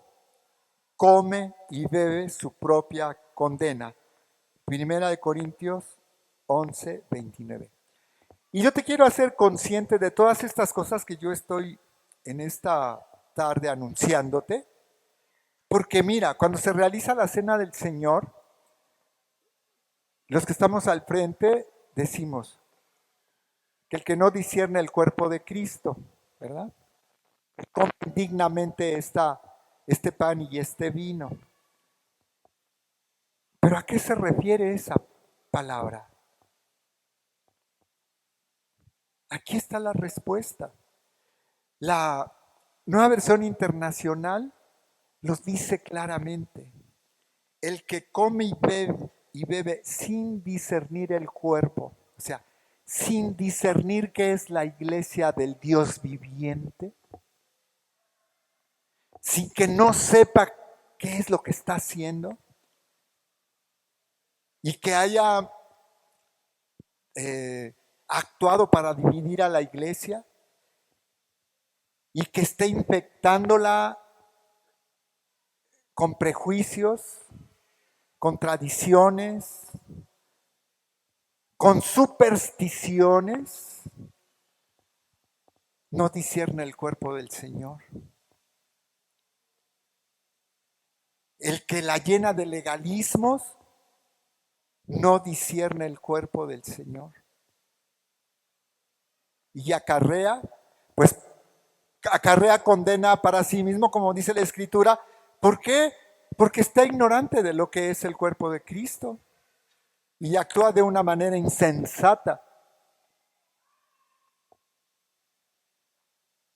come y bebe su propia condena. Primera de Corintios 11, 29. Y yo te quiero hacer consciente de todas estas cosas que yo estoy en esta tarde anunciándote, porque mira, cuando se realiza la cena del Señor, los que estamos al frente decimos que el que no discierne el cuerpo de Cristo, ¿verdad? Come dignamente este pan y este vino. ¿Pero a qué se refiere esa palabra? Aquí está la respuesta. La Nueva Versión Internacional los dice claramente. El que come y bebe sin discernir el cuerpo, o sea, sin discernir qué es la iglesia del Dios viviente, sin que no sepa qué es lo que está haciendo y que haya actuado para dividir a la iglesia y que esté infectándola con prejuicios, con tradiciones, con supersticiones, no discierne el cuerpo del Señor. El que la llena de legalismos no discierne el cuerpo del Señor. Y acarrea, pues, acarrea condena para sí mismo, como dice la Escritura. ¿Por qué? Porque está ignorante de lo que es el cuerpo de Cristo y actúa de una manera insensata.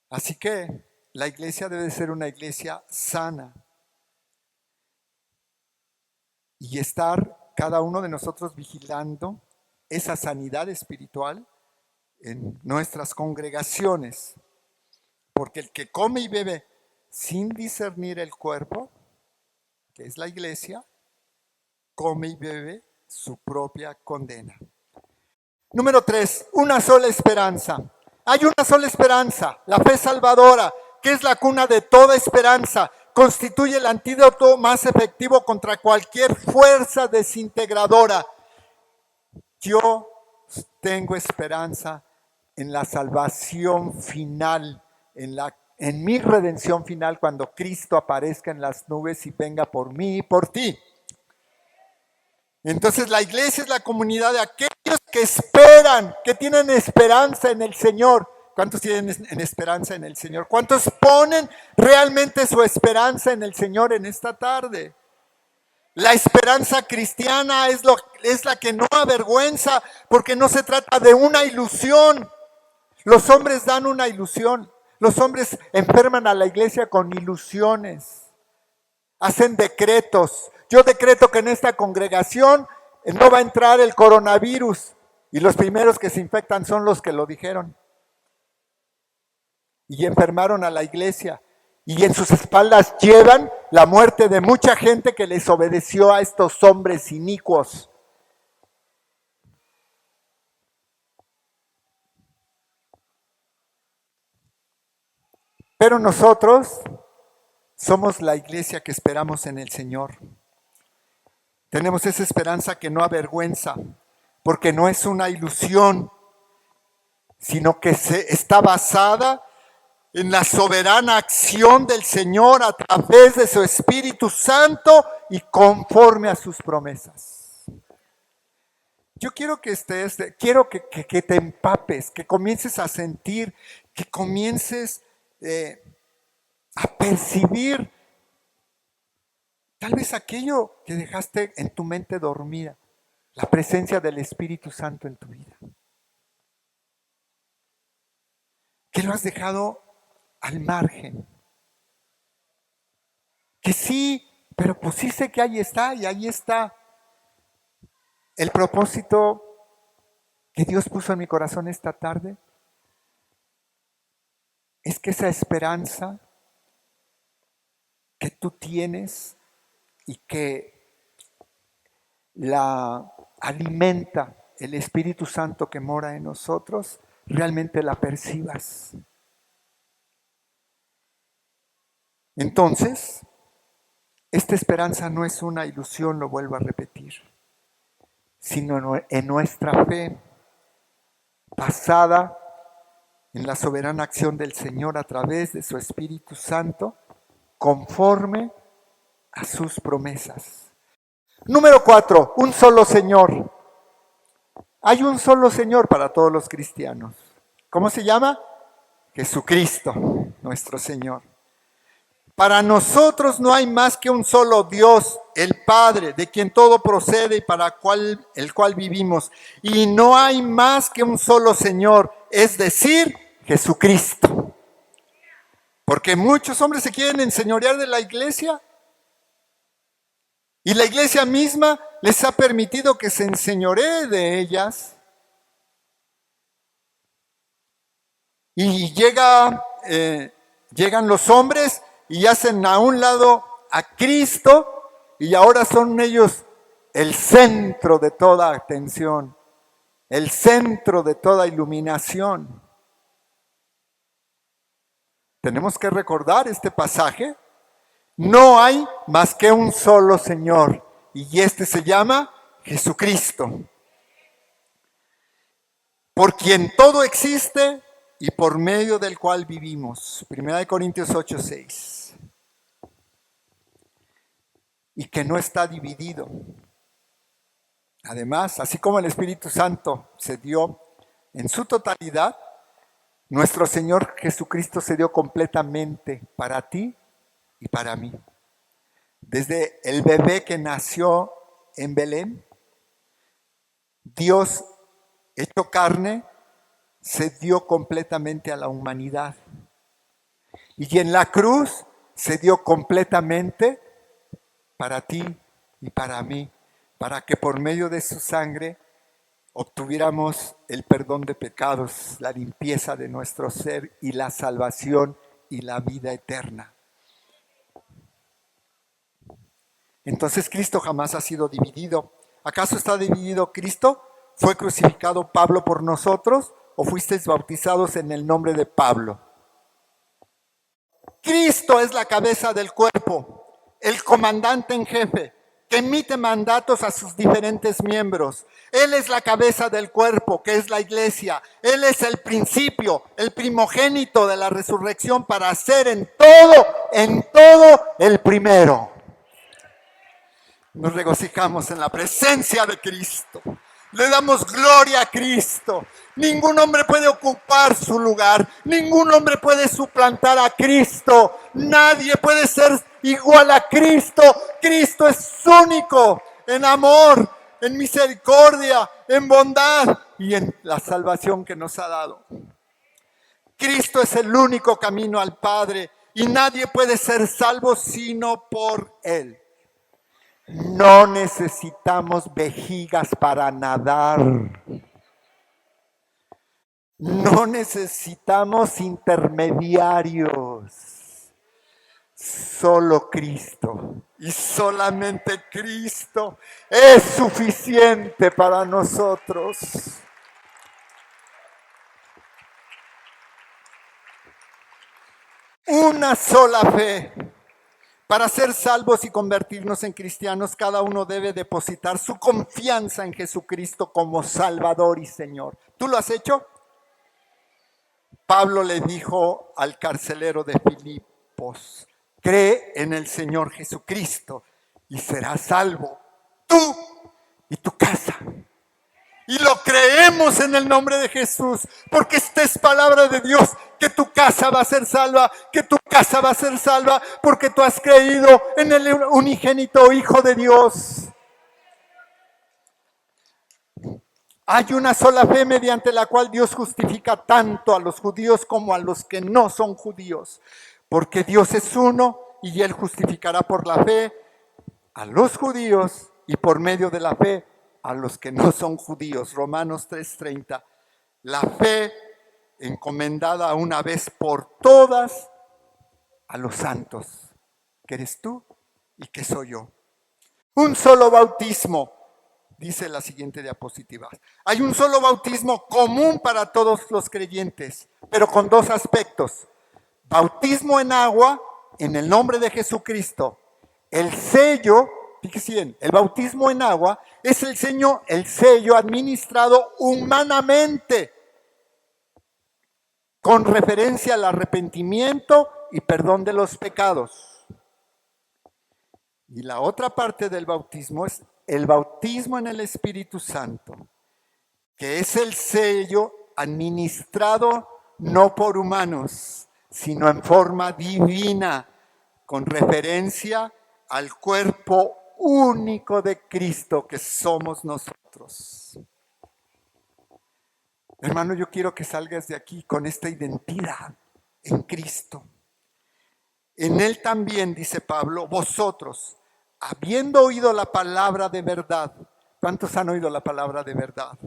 Así que la iglesia debe ser una iglesia sana y estar cada uno de nosotros vigilando esa sanidad espiritual en nuestras congregaciones. Porque el que come y bebe sin discernir el cuerpo, que es la iglesia, come y bebe su propia condena. Número 3, una sola esperanza. Hay una sola esperanza, la fe salvadora, que es la cuna de toda esperanza. Constituye el antídoto más efectivo contra cualquier fuerza desintegradora. Yo tengo esperanza en la salvación final, en mi redención final, cuando Cristo aparezca en las nubes y venga por mí y por ti. Entonces la iglesia es la comunidad de aquellos que esperan, que tienen esperanza en el Señor. ¿Cuántos tienen esperanza en el Señor? ¿Cuántos ponen realmente su esperanza en el Señor en esta tarde? La esperanza cristiana es la que no avergüenza, porque no se trata de una ilusión. Los hombres dan una ilusión. Los hombres enferman a la iglesia con ilusiones. Hacen decretos. Yo decreto que en esta congregación no va a entrar el coronavirus. Y los primeros que se infectan son los que lo dijeron. Y enfermaron a la iglesia. Y en sus espaldas llevan la muerte de mucha gente que les obedeció a estos hombres inicuos. Pero nosotros somos la iglesia que esperamos en el Señor. Tenemos esa esperanza que no avergüenza, porque no es una ilusión, sino que está basada en la soberana acción del Señor a través de su Espíritu Santo y conforme a sus promesas. Yo quiero que que te empapes, que comiences a sentir, que comiences a percibir tal vez aquello que dejaste en tu mente dormida, la presencia del Espíritu Santo en tu vida. Que lo has dejado al margen. Que sí, pero pues sí sé que ahí está y ahí está. El propósito que Dios puso en mi corazón esta tarde es que esa esperanza que tú tienes y que la alimenta el Espíritu Santo que mora en nosotros, realmente la percibas. Entonces, esta esperanza no es una ilusión, lo vuelvo a repetir, sino en nuestra fe basada en la soberana acción del Señor a través de su Espíritu Santo, conforme a sus promesas. Número 4, un solo Señor. Hay un solo Señor para todos los cristianos. ¿Cómo se llama? Jesucristo, nuestro Señor. Para nosotros no hay más que un solo Dios, el Padre, de quien todo procede y para el cual vivimos. Y no hay más que un solo Señor, es decir, Jesucristo. Porque muchos hombres se quieren enseñorear de la iglesia. Y la iglesia misma les ha permitido que se enseñoree de ellas. Y llegan los hombres y hacen a un lado a Cristo y ahora son ellos el centro de toda atención, el centro de toda iluminación. Tenemos que recordar este pasaje. No hay más que un solo Señor y este se llama Jesucristo, por quien todo existe y por medio del cual vivimos. 1 Corintios 8:6. Y que no está dividido. Además, así como el Espíritu Santo se dio en su totalidad, Nuestro Señor Jesucristo se dio completamente para ti y para mí. Desde el bebé que nació en Belén, Dios hecho carne se dio completamente a la humanidad. Y en la cruz se dio completamente para ti y para mí, para que por medio de su sangre obtuviéramos el perdón de pecados, la limpieza de nuestro ser y la salvación y la vida eterna. Entonces Cristo jamás ha sido dividido. ¿Acaso está dividido Cristo? ¿Fue crucificado Pablo por nosotros o fuisteis bautizados en el nombre de Pablo? Cristo es la cabeza del cuerpo, el comandante en jefe, que emite mandatos a sus diferentes miembros. Él es la cabeza del cuerpo, que es la iglesia. Él es el principio, el primogénito de la resurrección para ser en todo el primero. Nos regocijamos en la presencia de Cristo. Le damos gloria a Cristo. Ningún hombre puede ocupar su lugar. Ningún hombre puede suplantar a Cristo. Nadie puede ser igual a Cristo. Cristo es único en amor, en misericordia, en bondad y en la salvación que nos ha dado. Cristo es el único camino al Padre y nadie puede ser salvo sino por Él. No necesitamos vejigas para nadar. No necesitamos intermediarios. Solo Cristo y solamente Cristo es suficiente para nosotros. Una sola fe. Para ser salvos y convertirnos en cristianos, cada uno debe depositar su confianza en Jesucristo como Salvador y Señor. ¿Tú lo has hecho? Pablo le dijo al carcelero de Filipos: cree en el Señor Jesucristo y serás salvo, tú y tu casa. Y lo creemos en el nombre de Jesús, porque esta es palabra de Dios, que tu casa va a ser salva, que tu casa va a ser salva, porque tú has creído en el unigénito Hijo de Dios. Hay una sola fe mediante la cual Dios justifica tanto a los judíos como a los que no son judíos, porque Dios es uno y Él justificará por la fe a los judíos y por medio de la fe a los que no son judíos. Romanos 3:30. La fe encomendada una vez por todas a los santos, que eres tú y que soy yo. Un solo bautismo, dice la siguiente diapositiva. Hay un solo bautismo común para todos los creyentes, pero con dos aspectos. Bautismo en agua, en el nombre de Jesucristo. El sello, fíjese bien, el bautismo en agua es el sello administrado humanamente con referencia al arrepentimiento y perdón de los pecados. Y la otra parte del bautismo es el bautismo en el Espíritu Santo, que es el sello administrado no por humanos, sino en forma divina, con referencia al cuerpo único de Cristo que somos nosotros. Hermano, yo quiero que salgas de aquí con esta identidad en Cristo. En Él también, dice Pablo, vosotros, habiendo oído la palabra de verdad. ¿Cuántos han oído la palabra de verdad?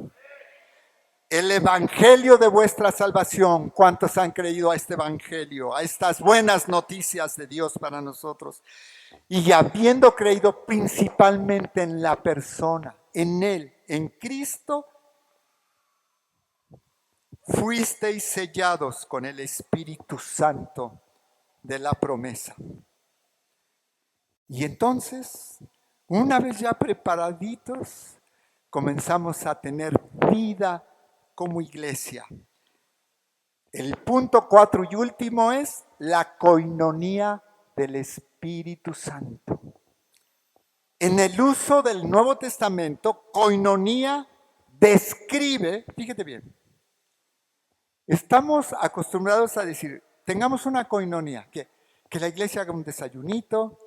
El evangelio de vuestra salvación. ¿Cuántos han creído a este evangelio, a estas buenas noticias de Dios para nosotros? Y habiendo creído principalmente en la persona, en Él, en Cristo, fuisteis sellados con el Espíritu Santo de la promesa. Y entonces, una vez ya preparaditos, comenzamos a tener vida como iglesia. El punto 4 y último es la coinonía del Espíritu Santo. En el uso del Nuevo Testamento, coinonía describe, fíjate bien, Estamos acostumbrados a decir, tengamos una coinonía, que la iglesia haga un desayunito,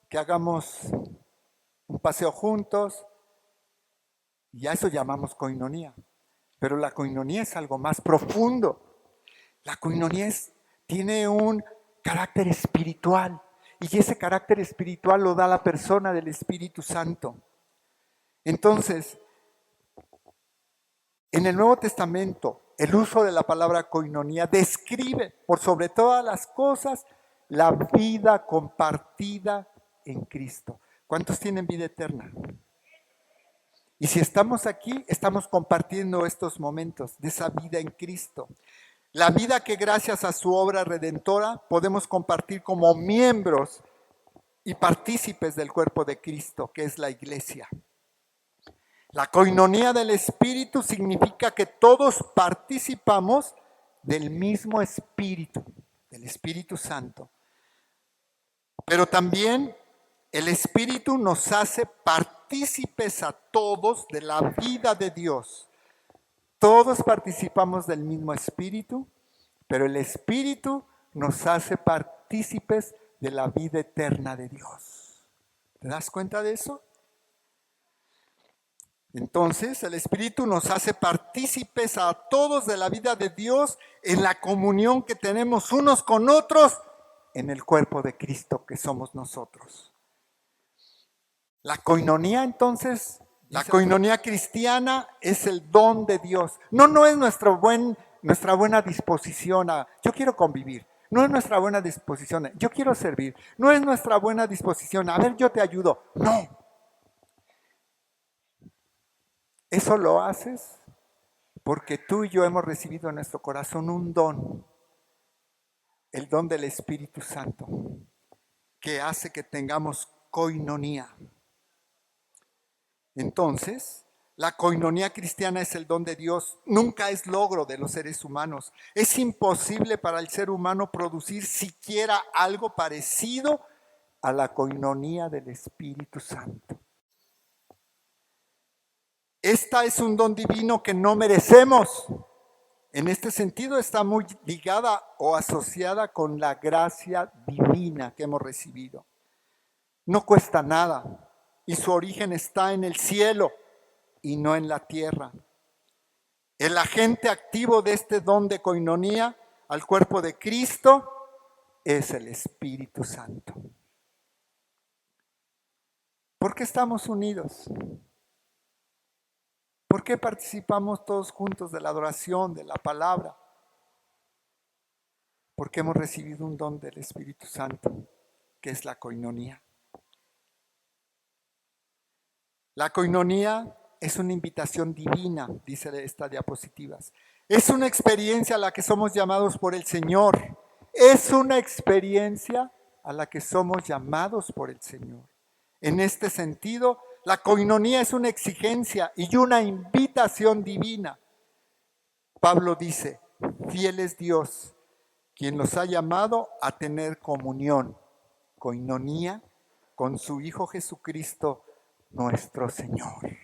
que hagamos un paseo juntos, y a eso llamamos coinonía. Pero la coinonía es algo más profundo. La coinonía tiene un carácter espiritual, y ese carácter espiritual lo da la persona del Espíritu Santo. Entonces, en el Nuevo Testamento, el uso de la palabra coinonía describe, por sobre todas las cosas, la vida compartida en Cristo. ¿Cuántos tienen vida eterna? Y si estamos aquí, estamos compartiendo estos momentos de esa vida en Cristo. La vida que gracias a su obra redentora podemos compartir como miembros y partícipes del cuerpo de Cristo, que es la iglesia. La coinonía del Espíritu significa que todos participamos del mismo Espíritu, del Espíritu Santo. Pero también el Espíritu nos hace partícipes a todos de la vida de Dios. Todos participamos del mismo Espíritu, pero el Espíritu nos hace partícipes de la vida eterna de Dios. ¿Te das cuenta de eso? Entonces, el Espíritu nos hace partícipes a todos de la vida de Dios en la comunión que tenemos unos con otros en el cuerpo de Cristo que somos nosotros. La coinonía, entonces, la coinonía cristiana es el don de Dios. No es nuestra buena disposición a, yo quiero convivir. No es nuestra buena disposición a, yo quiero servir. No es nuestra buena disposición a, ver, yo te ayudo. No. Eso lo haces porque tú y yo hemos recibido en nuestro corazón un don, el don del Espíritu Santo, que hace que tengamos coinonía. Entonces, la coinonía cristiana es el don de Dios, nunca es logro de los seres humanos. Es imposible para el ser humano producir siquiera algo parecido a la coinonía del Espíritu Santo. Esta es un don divino que no merecemos. En este sentido está muy ligada o asociada con la gracia divina que hemos recibido. No cuesta nada y su origen está en el cielo y no en la tierra. El agente activo de este don de coinonía al cuerpo de Cristo es el Espíritu Santo. ¿Por qué estamos unidos? ¿Por qué participamos todos juntos de la adoración, de la palabra? Porque hemos recibido un don del Espíritu Santo, que es la coinonía. La coinonía es una invitación divina, dice esta diapositiva. Es una experiencia a la que somos llamados por el Señor. Es una experiencia a la que somos llamados por el Señor. En este sentido, la coinonía es una exigencia y una invitación divina. Pablo dice, fiel es Dios, quien los ha llamado a tener comunión, coinonía, con su Hijo Jesucristo, nuestro Señor.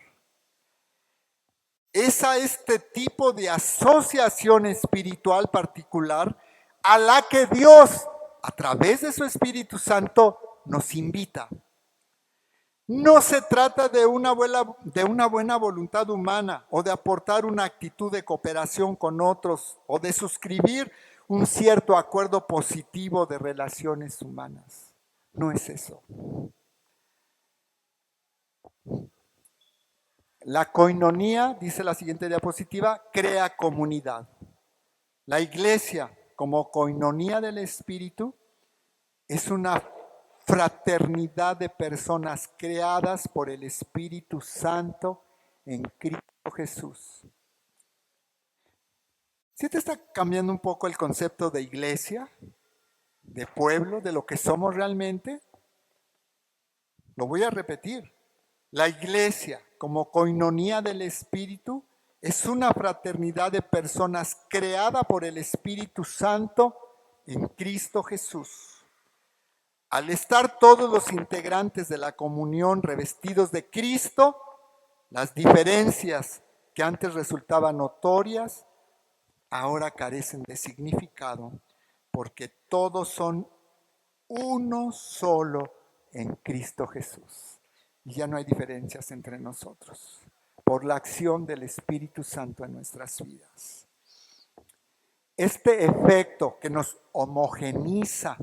Es a este tipo de asociación espiritual particular a la que Dios, a través de su Espíritu Santo, nos invita. No se trata de una buena voluntad humana o de aportar una actitud de cooperación con otros o de suscribir un cierto acuerdo positivo de relaciones humanas. No es eso. La coinonía, dice la siguiente diapositiva, crea comunidad. La iglesia, como coinonía del Espíritu, es una fraternidad de personas creadas por el Espíritu Santo en Cristo Jesús. ¿Sí te está cambiando un poco el concepto de iglesia, de pueblo, de lo que somos realmente? Lo voy a repetir. La iglesia, como coinonía del Espíritu, es una fraternidad de personas creada por el Espíritu Santo en Cristo Jesús. Al estar todos los integrantes de la comunión revestidos de Cristo, las diferencias que antes resultaban notorias ahora carecen de significado porque todos son uno solo en Cristo Jesús. Y ya no hay diferencias entre nosotros por la acción del Espíritu Santo en nuestras vidas. Este efecto que nos homogeniza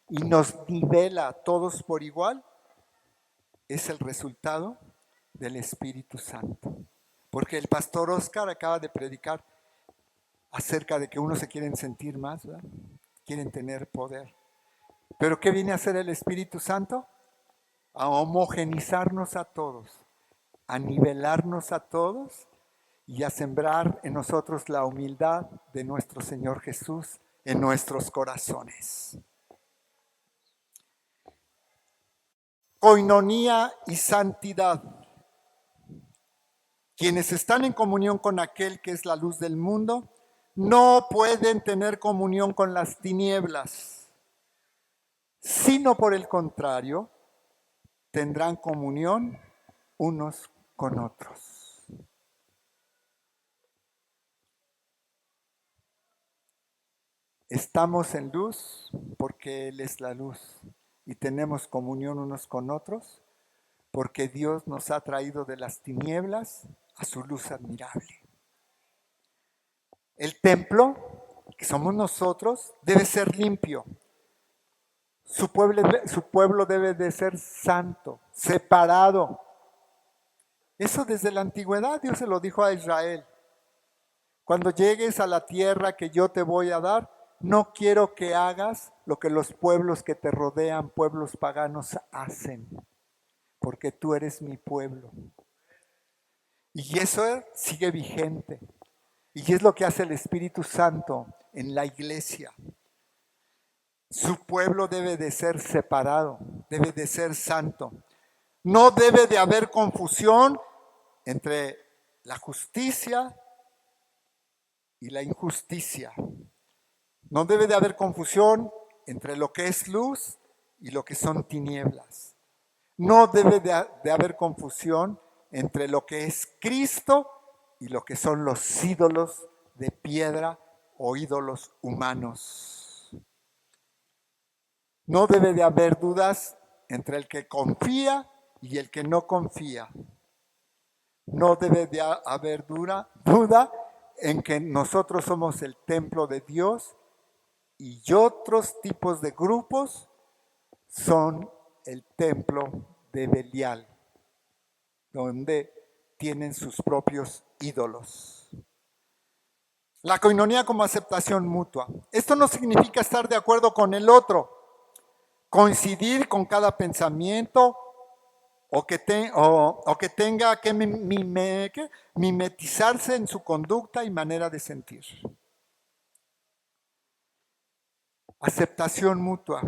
y nos nivela a todos por igual es el resultado del Espíritu Santo. Porque el pastor Oscar acaba de predicar acerca de que unos se quieren sentir más, ¿verdad? Quieren tener poder. ¿Pero qué viene a hacer el Espíritu Santo? A homogenizarnos a todos, a nivelarnos a todos y a sembrar en nosotros la humildad de nuestro Señor Jesús en nuestros corazones. Coinonía y santidad. Quienes están en comunión con aquel que es la luz del mundo, no pueden tener comunión con las tinieblas, sino por el contrario, tendrán comunión unos con otros. Estamos en luz porque Él es la luz y tenemos comunión unos con otros porque Dios nos ha traído de las tinieblas a su luz admirable. El templo, que somos nosotros, debe ser limpio. Su pueblo debe de ser santo, separado. Eso desde la antigüedad Dios se lo dijo a Israel. Cuando llegues a la tierra que yo te voy a dar, no quiero que hagas lo que los pueblos que te rodean, pueblos paganos, hacen, porque tú eres mi pueblo. Y eso sigue vigente. Y es lo que hace el Espíritu Santo en la iglesia. Su pueblo debe de ser separado, debe de ser santo. No debe de haber confusión entre la justicia y la injusticia. No debe de haber confusión entre lo que es luz y lo que son tinieblas. No debe de haber confusión entre lo que es Cristo y lo que son los ídolos de piedra o ídolos humanos. No debe de haber dudas entre el que confía y el que no confía. No debe de haber duda en que nosotros somos el templo de Dios y otros tipos de grupos son el templo de Belial, donde tienen sus propios ídolos. La coinonía como aceptación mutua. Esto no significa estar de acuerdo con el otro, coincidir con cada pensamiento o que tenga que mimetizarse en su conducta y manera de sentir. Aceptación mutua.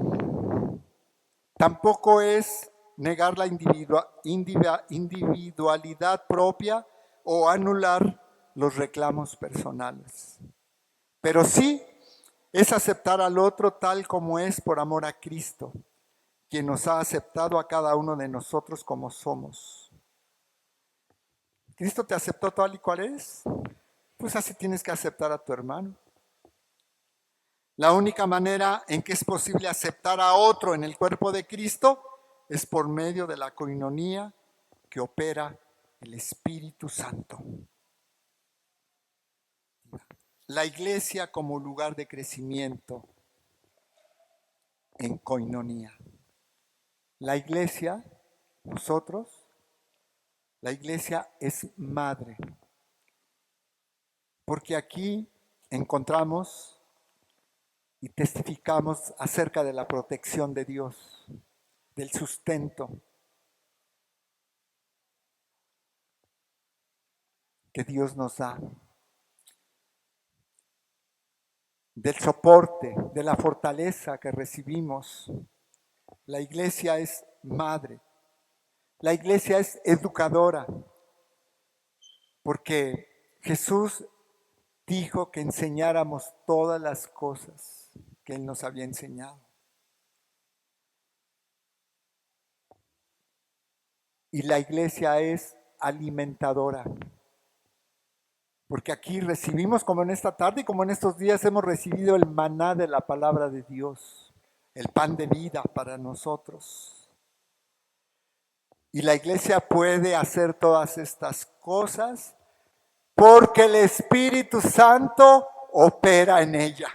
Tampoco es negar la individualidad propia o anular los reclamos personales. Pero sí es aceptar al otro tal como es por amor a Cristo, quien nos ha aceptado a cada uno de nosotros como somos. ¿Cristo te aceptó tal y cual eres? Pues así tienes que aceptar a tu hermano. La única manera en que es posible aceptar a otro en el cuerpo de Cristo es por medio de la coinonía que opera el Espíritu Santo. La iglesia como lugar de crecimiento en coinonía. La iglesia, nosotros, la iglesia es madre, porque aquí encontramos y testificamos acerca de la protección de Dios, del sustento que Dios nos da, del soporte, de la fortaleza que recibimos. La iglesia es madre, la iglesia es educadora, porque Jesús dijo que enseñáramos todas las cosas que Él nos había enseñado. Y la iglesia es alimentadora. Porque aquí recibimos, como en esta tarde y como en estos días, hemos recibido el maná de la palabra de Dios, el pan de vida para nosotros. Y la iglesia puede hacer todas estas cosas porque el Espíritu Santo opera en ella.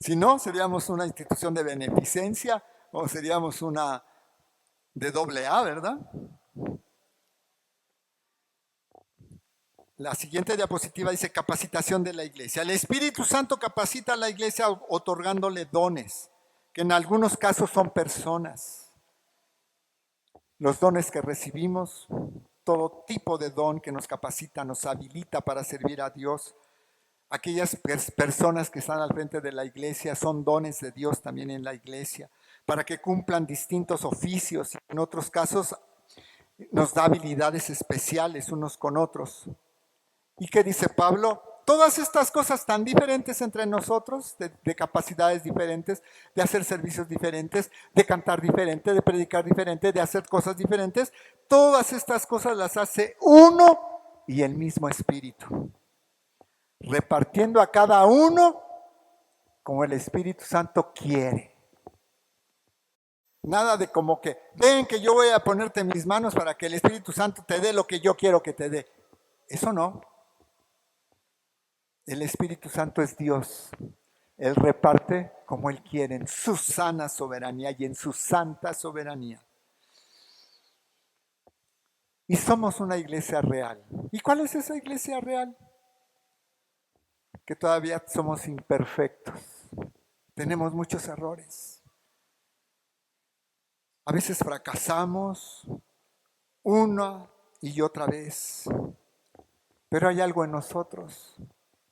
Si no, seríamos una institución de beneficencia o seríamos una de doble A, ¿verdad? La siguiente diapositiva dice capacitación de la iglesia. El Espíritu Santo capacita a la iglesia otorgándole dones, que en algunos casos son personas. Los dones que recibimos, todo tipo de don que nos capacita, nos habilita para servir a Dios. Aquellas personas que están al frente de la iglesia son dones de Dios también en la iglesia, para que cumplan distintos oficios. En otros casos nos da habilidades especiales unos con otros. ¿Y qué dice Pablo? Todas estas cosas tan diferentes entre nosotros, de capacidades diferentes, de hacer servicios diferentes, de cantar diferente, de predicar diferente, de hacer cosas diferentes, todas estas cosas las hace uno y el mismo Espíritu, repartiendo a cada uno como el Espíritu Santo quiere. Nada de como que, ven que yo voy a ponerte en mis manos para que el Espíritu Santo te dé lo que yo quiero que te dé. Eso no. El Espíritu Santo es Dios. Él reparte como Él quiere, en su sana soberanía y en su santa soberanía. Y somos una iglesia real. ¿Y cuál es esa iglesia real? Que todavía somos imperfectos. Tenemos muchos errores. A veces fracasamos una y otra vez. Pero hay algo en nosotros,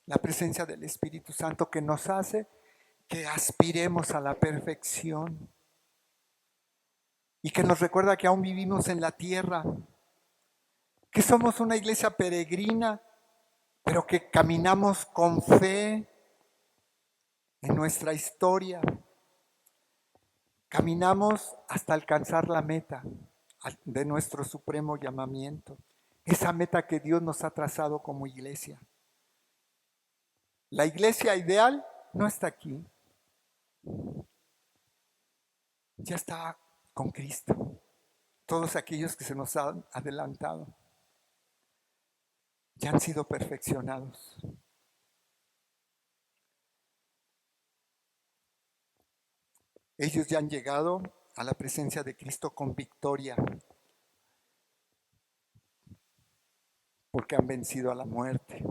la presencia del Espíritu Santo, que nos hace que aspiremos a la perfección y que nos recuerda que aún vivimos en la tierra, que somos una iglesia peregrina, pero que caminamos con fe en nuestra historia. Caminamos hasta alcanzar la meta de nuestro supremo llamamiento, esa meta que Dios nos ha trazado como iglesia. La iglesia ideal no está aquí, ya está con Cristo. Todos aquellos que se nos han adelantado ya han sido perfeccionados. Ellos ya han llegado a la presencia de Cristo con victoria, porque han vencido a la muerte.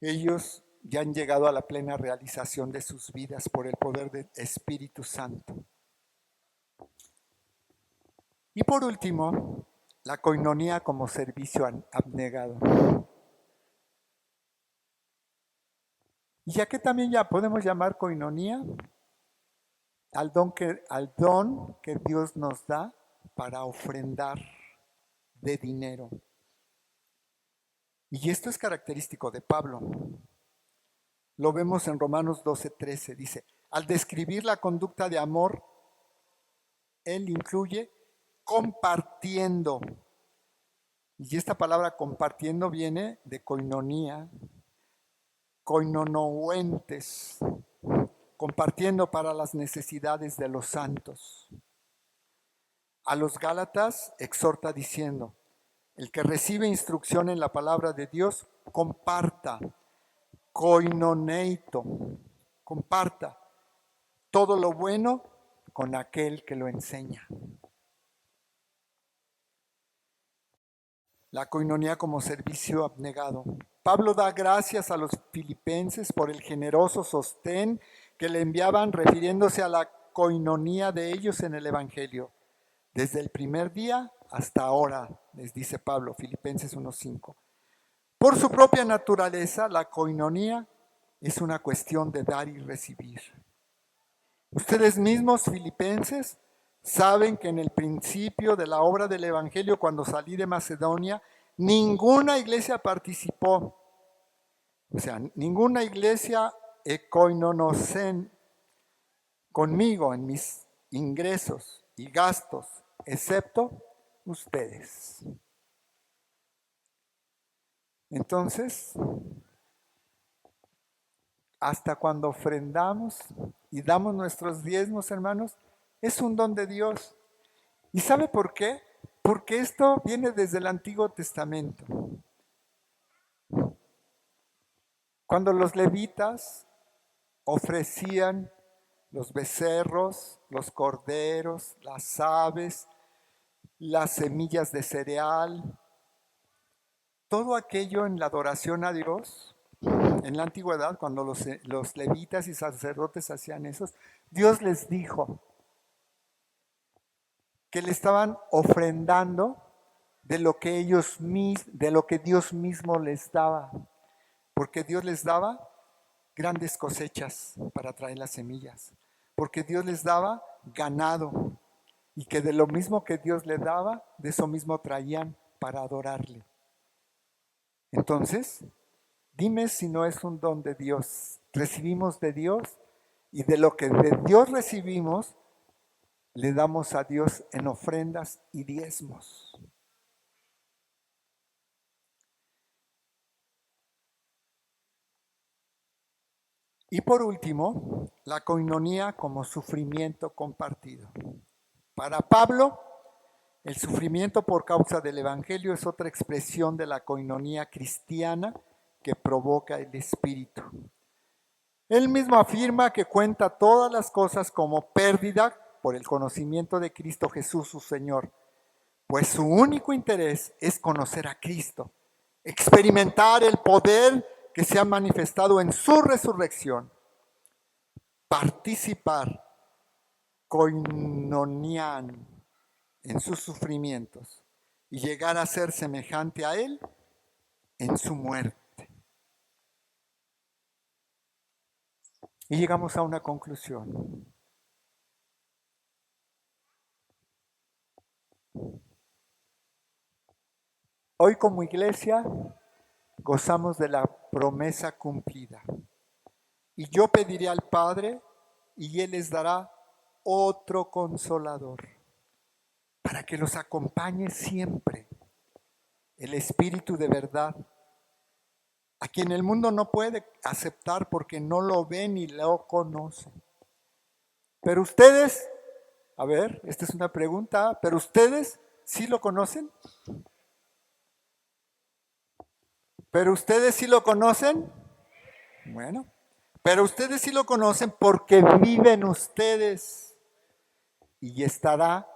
Ellos ya han llegado a la plena realización de sus vidas por el poder del Espíritu Santo. Y por último, la coinonía como servicio abnegado. Y ya que también ya podemos llamar coinonía al don que Dios nos da para ofrendar de dinero. Y esto es característico de Pablo. Lo vemos en Romanos 12:13. Dice, al describir la conducta de amor, él incluye compartiendo. Y esta palabra compartiendo viene de koinonía, koinonouentes, compartiendo para las necesidades de los santos. A los Gálatas exhorta diciendo, el que recibe instrucción en la palabra de Dios, comparta, koinoneito, comparta todo lo bueno con aquel que lo enseña. La coinonía como servicio abnegado. Pablo da gracias a los filipenses por el generoso sostén que le enviaban, refiriéndose a la coinonía de ellos en el Evangelio. Desde el primer día hasta ahora, les dice Pablo, Filipenses 1:5. Por su propia naturaleza, la coinonía es una cuestión de dar y recibir. Ustedes mismos, filipenses, saben que en el principio de la obra del Evangelio, cuando salí de Macedonia, ninguna iglesia participó. O sea, ninguna iglesia koinonosen conmigo en mis ingresos y gastos, excepto ustedes. Entonces, hasta cuando ofrendamos y damos nuestros diezmos, hermanos, es un don de Dios. ¿Y sabe por qué? Porque esto viene desde el Antiguo Testamento. Cuando los levitas ofrecían los becerros, los corderos, las aves, las semillas de cereal, todo aquello en la adoración a Dios, en la antigüedad, cuando los levitas y sacerdotes hacían eso, Dios les dijo que le estaban ofrendando de lo que de lo que Dios mismo les daba, porque Dios les daba grandes cosechas para traer las semillas, porque Dios les daba ganado y que de lo mismo que Dios les daba, de eso mismo traían para adorarle. Entonces, dime si no es un don de Dios. Recibimos de Dios y de lo que de Dios recibimos, le damos a Dios en ofrendas y diezmos. Y por último, la coinonía como sufrimiento compartido. Para Pablo, el sufrimiento por causa del Evangelio es otra expresión de la coinonía cristiana que provoca el Espíritu. Él mismo afirma que cuenta todas las cosas como pérdida por el conocimiento de Cristo Jesús, su Señor, pues su único interés es conocer a Cristo, experimentar el poder que se ha manifestado en su resurrección, participar, koinonian, en sus sufrimientos y llegar a ser semejante a Él en su muerte. Y llegamos a una conclusión. Hoy como iglesia gozamos de la promesa cumplida. Y yo pediré al Padre y Él les dará otro consolador para que los acompañe siempre, el Espíritu de verdad, a quien el mundo no puede aceptar porque no lo ve ni lo conoce. Pero ustedes, a ver, esta es una pregunta, pero ustedes sí lo conocen. ¿Pero ustedes sí lo conocen? Bueno, pero ustedes sí lo conocen porque viven ustedes y estará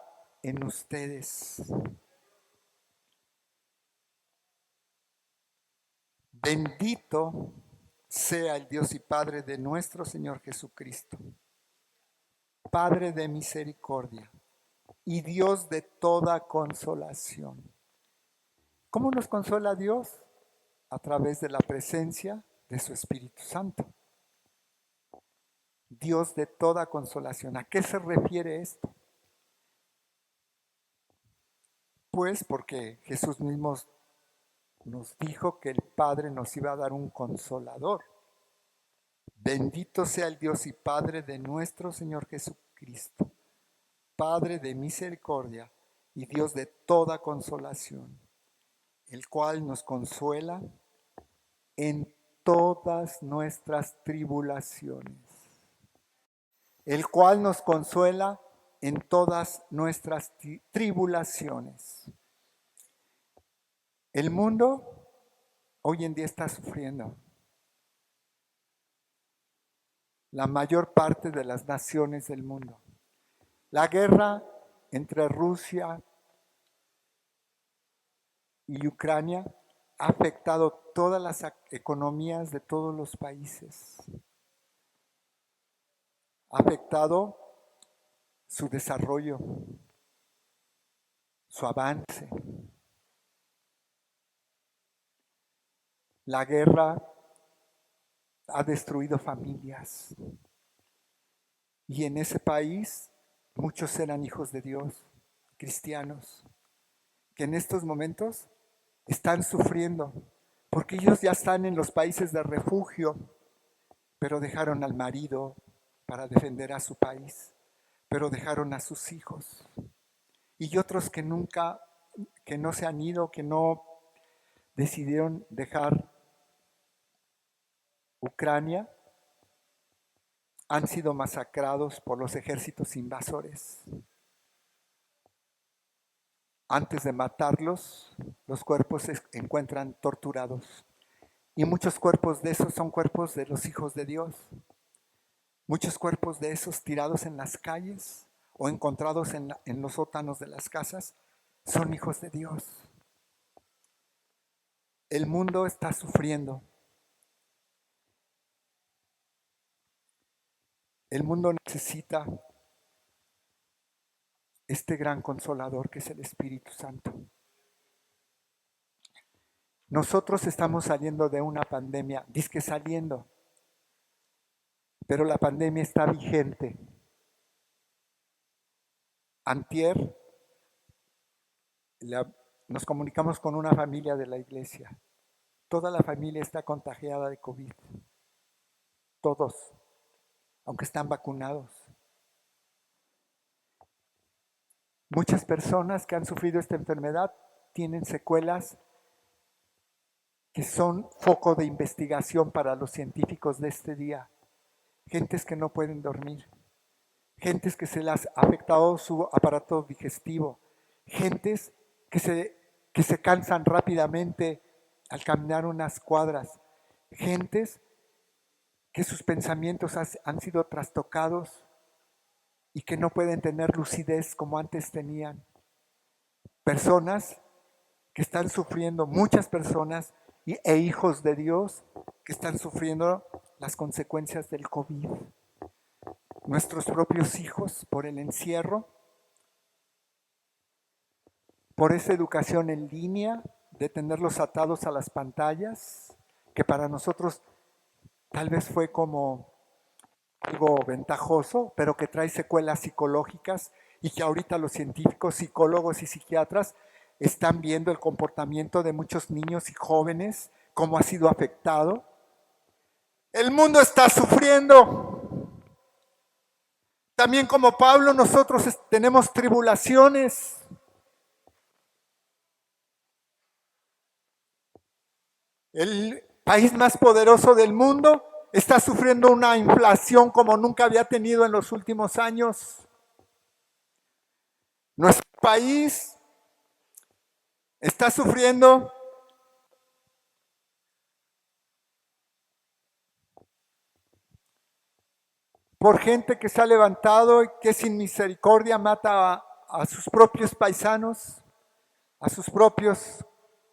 en ustedes. Bendito sea el Dios y Padre de nuestro Señor Jesucristo, Padre de misericordia y Dios de toda consolación. ¿Cómo nos consola Dios? A través de la presencia de su Espíritu Santo. Dios de toda consolación. ¿A qué se refiere esto? Pues porque Jesús mismo nos dijo que el Padre nos iba a dar un consolador. Bendito sea el Dios y Padre de nuestro Señor Jesucristo, Padre de misericordia y Dios de toda consolación, el cual nos consuela en todas nuestras tribulaciones, el cual nos consuela en todas nuestras tribulaciones. El mundo hoy en día está sufriendo. La mayor parte de las naciones del mundo. La guerra entre Rusia y Ucrania ha afectado todas las economías de todos los países. Ha afectado su desarrollo, su avance. La guerra ha destruido familias. Y en ese país muchos eran hijos de Dios, cristianos, que en estos momentos están sufriendo, porque ellos ya están en los países de refugio, pero dejaron al marido para defender a su país, pero dejaron a sus hijos. Y otros que no se han ido, que no decidieron dejar Ucrania han sido masacrados por los ejércitos invasores. Antes de matarlos, los cuerpos se encuentran torturados. Y muchos cuerpos de esos son cuerpos de los hijos de Dios. Muchos cuerpos de esos tirados en las calles o encontrados en los sótanos de las casas son hijos de Dios. El mundo está sufriendo. El mundo necesita este gran consolador que es el Espíritu Santo. Nosotros estamos saliendo de una pandemia, dizque saliendo, pero la pandemia está vigente. Antier nos comunicamos con una familia de la iglesia. Toda la familia está contagiada de COVID. Todos, aunque están vacunados. Muchas personas que han sufrido esta enfermedad tienen secuelas que son foco de investigación para los científicos de este día. Gentes que no pueden dormir, gentes que se les ha afectado su aparato digestivo, gentes que se cansan rápidamente al caminar unas cuadras, gentes que sus pensamientos han sido trastocados y que no pueden tener lucidez como antes tenían. Personas que están sufriendo, muchas personas e hijos de Dios que están sufriendo las consecuencias del COVID. Nuestros propios hijos por el encierro, por esa educación en línea, de tenerlos atados a las pantallas, que para nosotros tal vez fue como algo ventajoso, pero que trae secuelas psicológicas y que ahorita los científicos, psicólogos y psiquiatras están viendo el comportamiento de muchos niños y jóvenes, cómo ha sido afectado. El mundo está sufriendo. También como Pablo, nosotros tenemos tribulaciones. El país más poderoso del mundo está sufriendo una inflación como nunca había tenido en los últimos años. Nuestro país está sufriendo por gente que se ha levantado y que sin misericordia mata a sus propios paisanos, a sus propios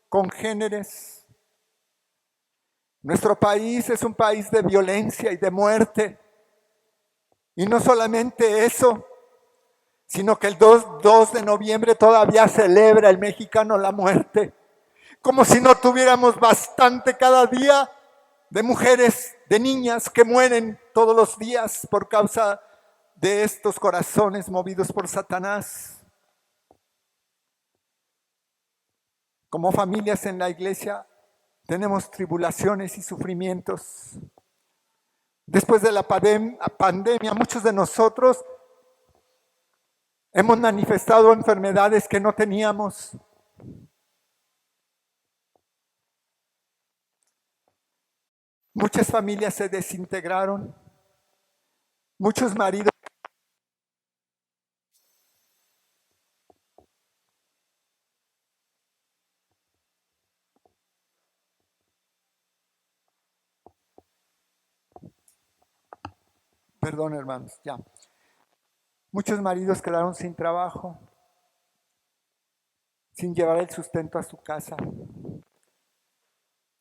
congéneres. Nuestro país es un país de violencia y de muerte. Y no solamente eso, sino que el 2 de noviembre todavía celebra el mexicano la muerte. Como si no tuviéramos bastante cada día de mujeres, de niñas que mueren todos los días por causa de estos corazones movidos por Satanás. Como familias en la iglesia tenemos tribulaciones y sufrimientos. Después de la pandemia, muchos de nosotros hemos manifestado enfermedades que no teníamos. Muchas familias se desintegraron. Muchos maridos. Perdón, hermanos, ya. Muchos maridos quedaron sin trabajo, sin llevar el sustento a su casa.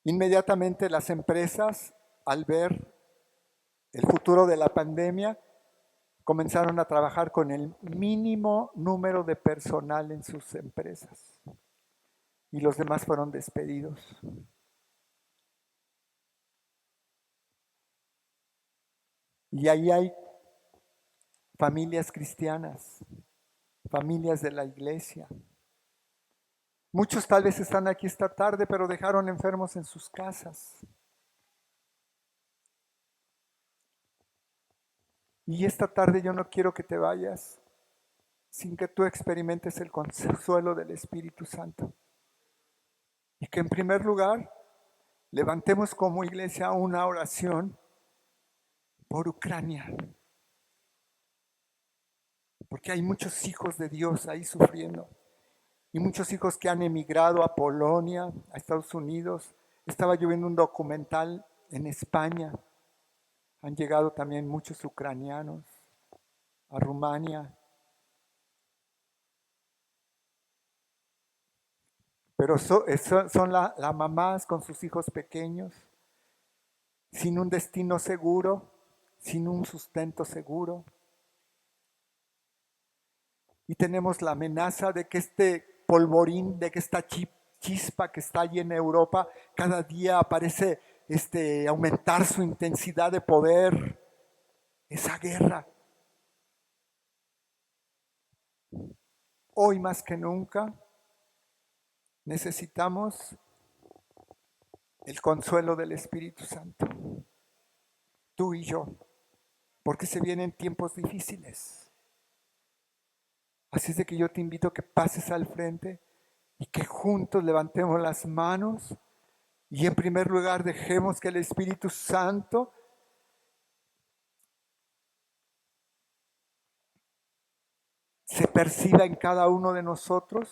Inmediatamente las empresas, al ver el futuro de la pandemia, comenzaron a trabajar con el mínimo número de personal en sus empresas. Y los demás fueron despedidos. Y ahí hay familias cristianas, familias de la iglesia. Muchos tal vez están aquí esta tarde, pero dejaron enfermos en sus casas. Y esta tarde yo no quiero que te vayas sin que tú experimentes el consuelo del Espíritu Santo. Y que en primer lugar levantemos como iglesia una oración por Ucrania, porque hay muchos hijos de Dios ahí sufriendo y muchos hijos que han emigrado a Polonia, a Estados Unidos. Estaba yo viendo un documental en España, han llegado también muchos ucranianos a Rumania, pero son las mamás con sus hijos pequeños, sin un destino seguro, sin un sustento seguro. Y tenemos la amenaza de que este polvorín, de que esta chispa que está allí en Europa, cada día parece aumentar su intensidad de poder. Esa guerra. Hoy más que nunca necesitamos el consuelo del Espíritu Santo, tú y yo, porque se vienen tiempos difíciles. Así es de que yo te invito a que pases al frente y que juntos levantemos las manos y en primer lugar dejemos que el Espíritu Santo se perciba en cada uno de nosotros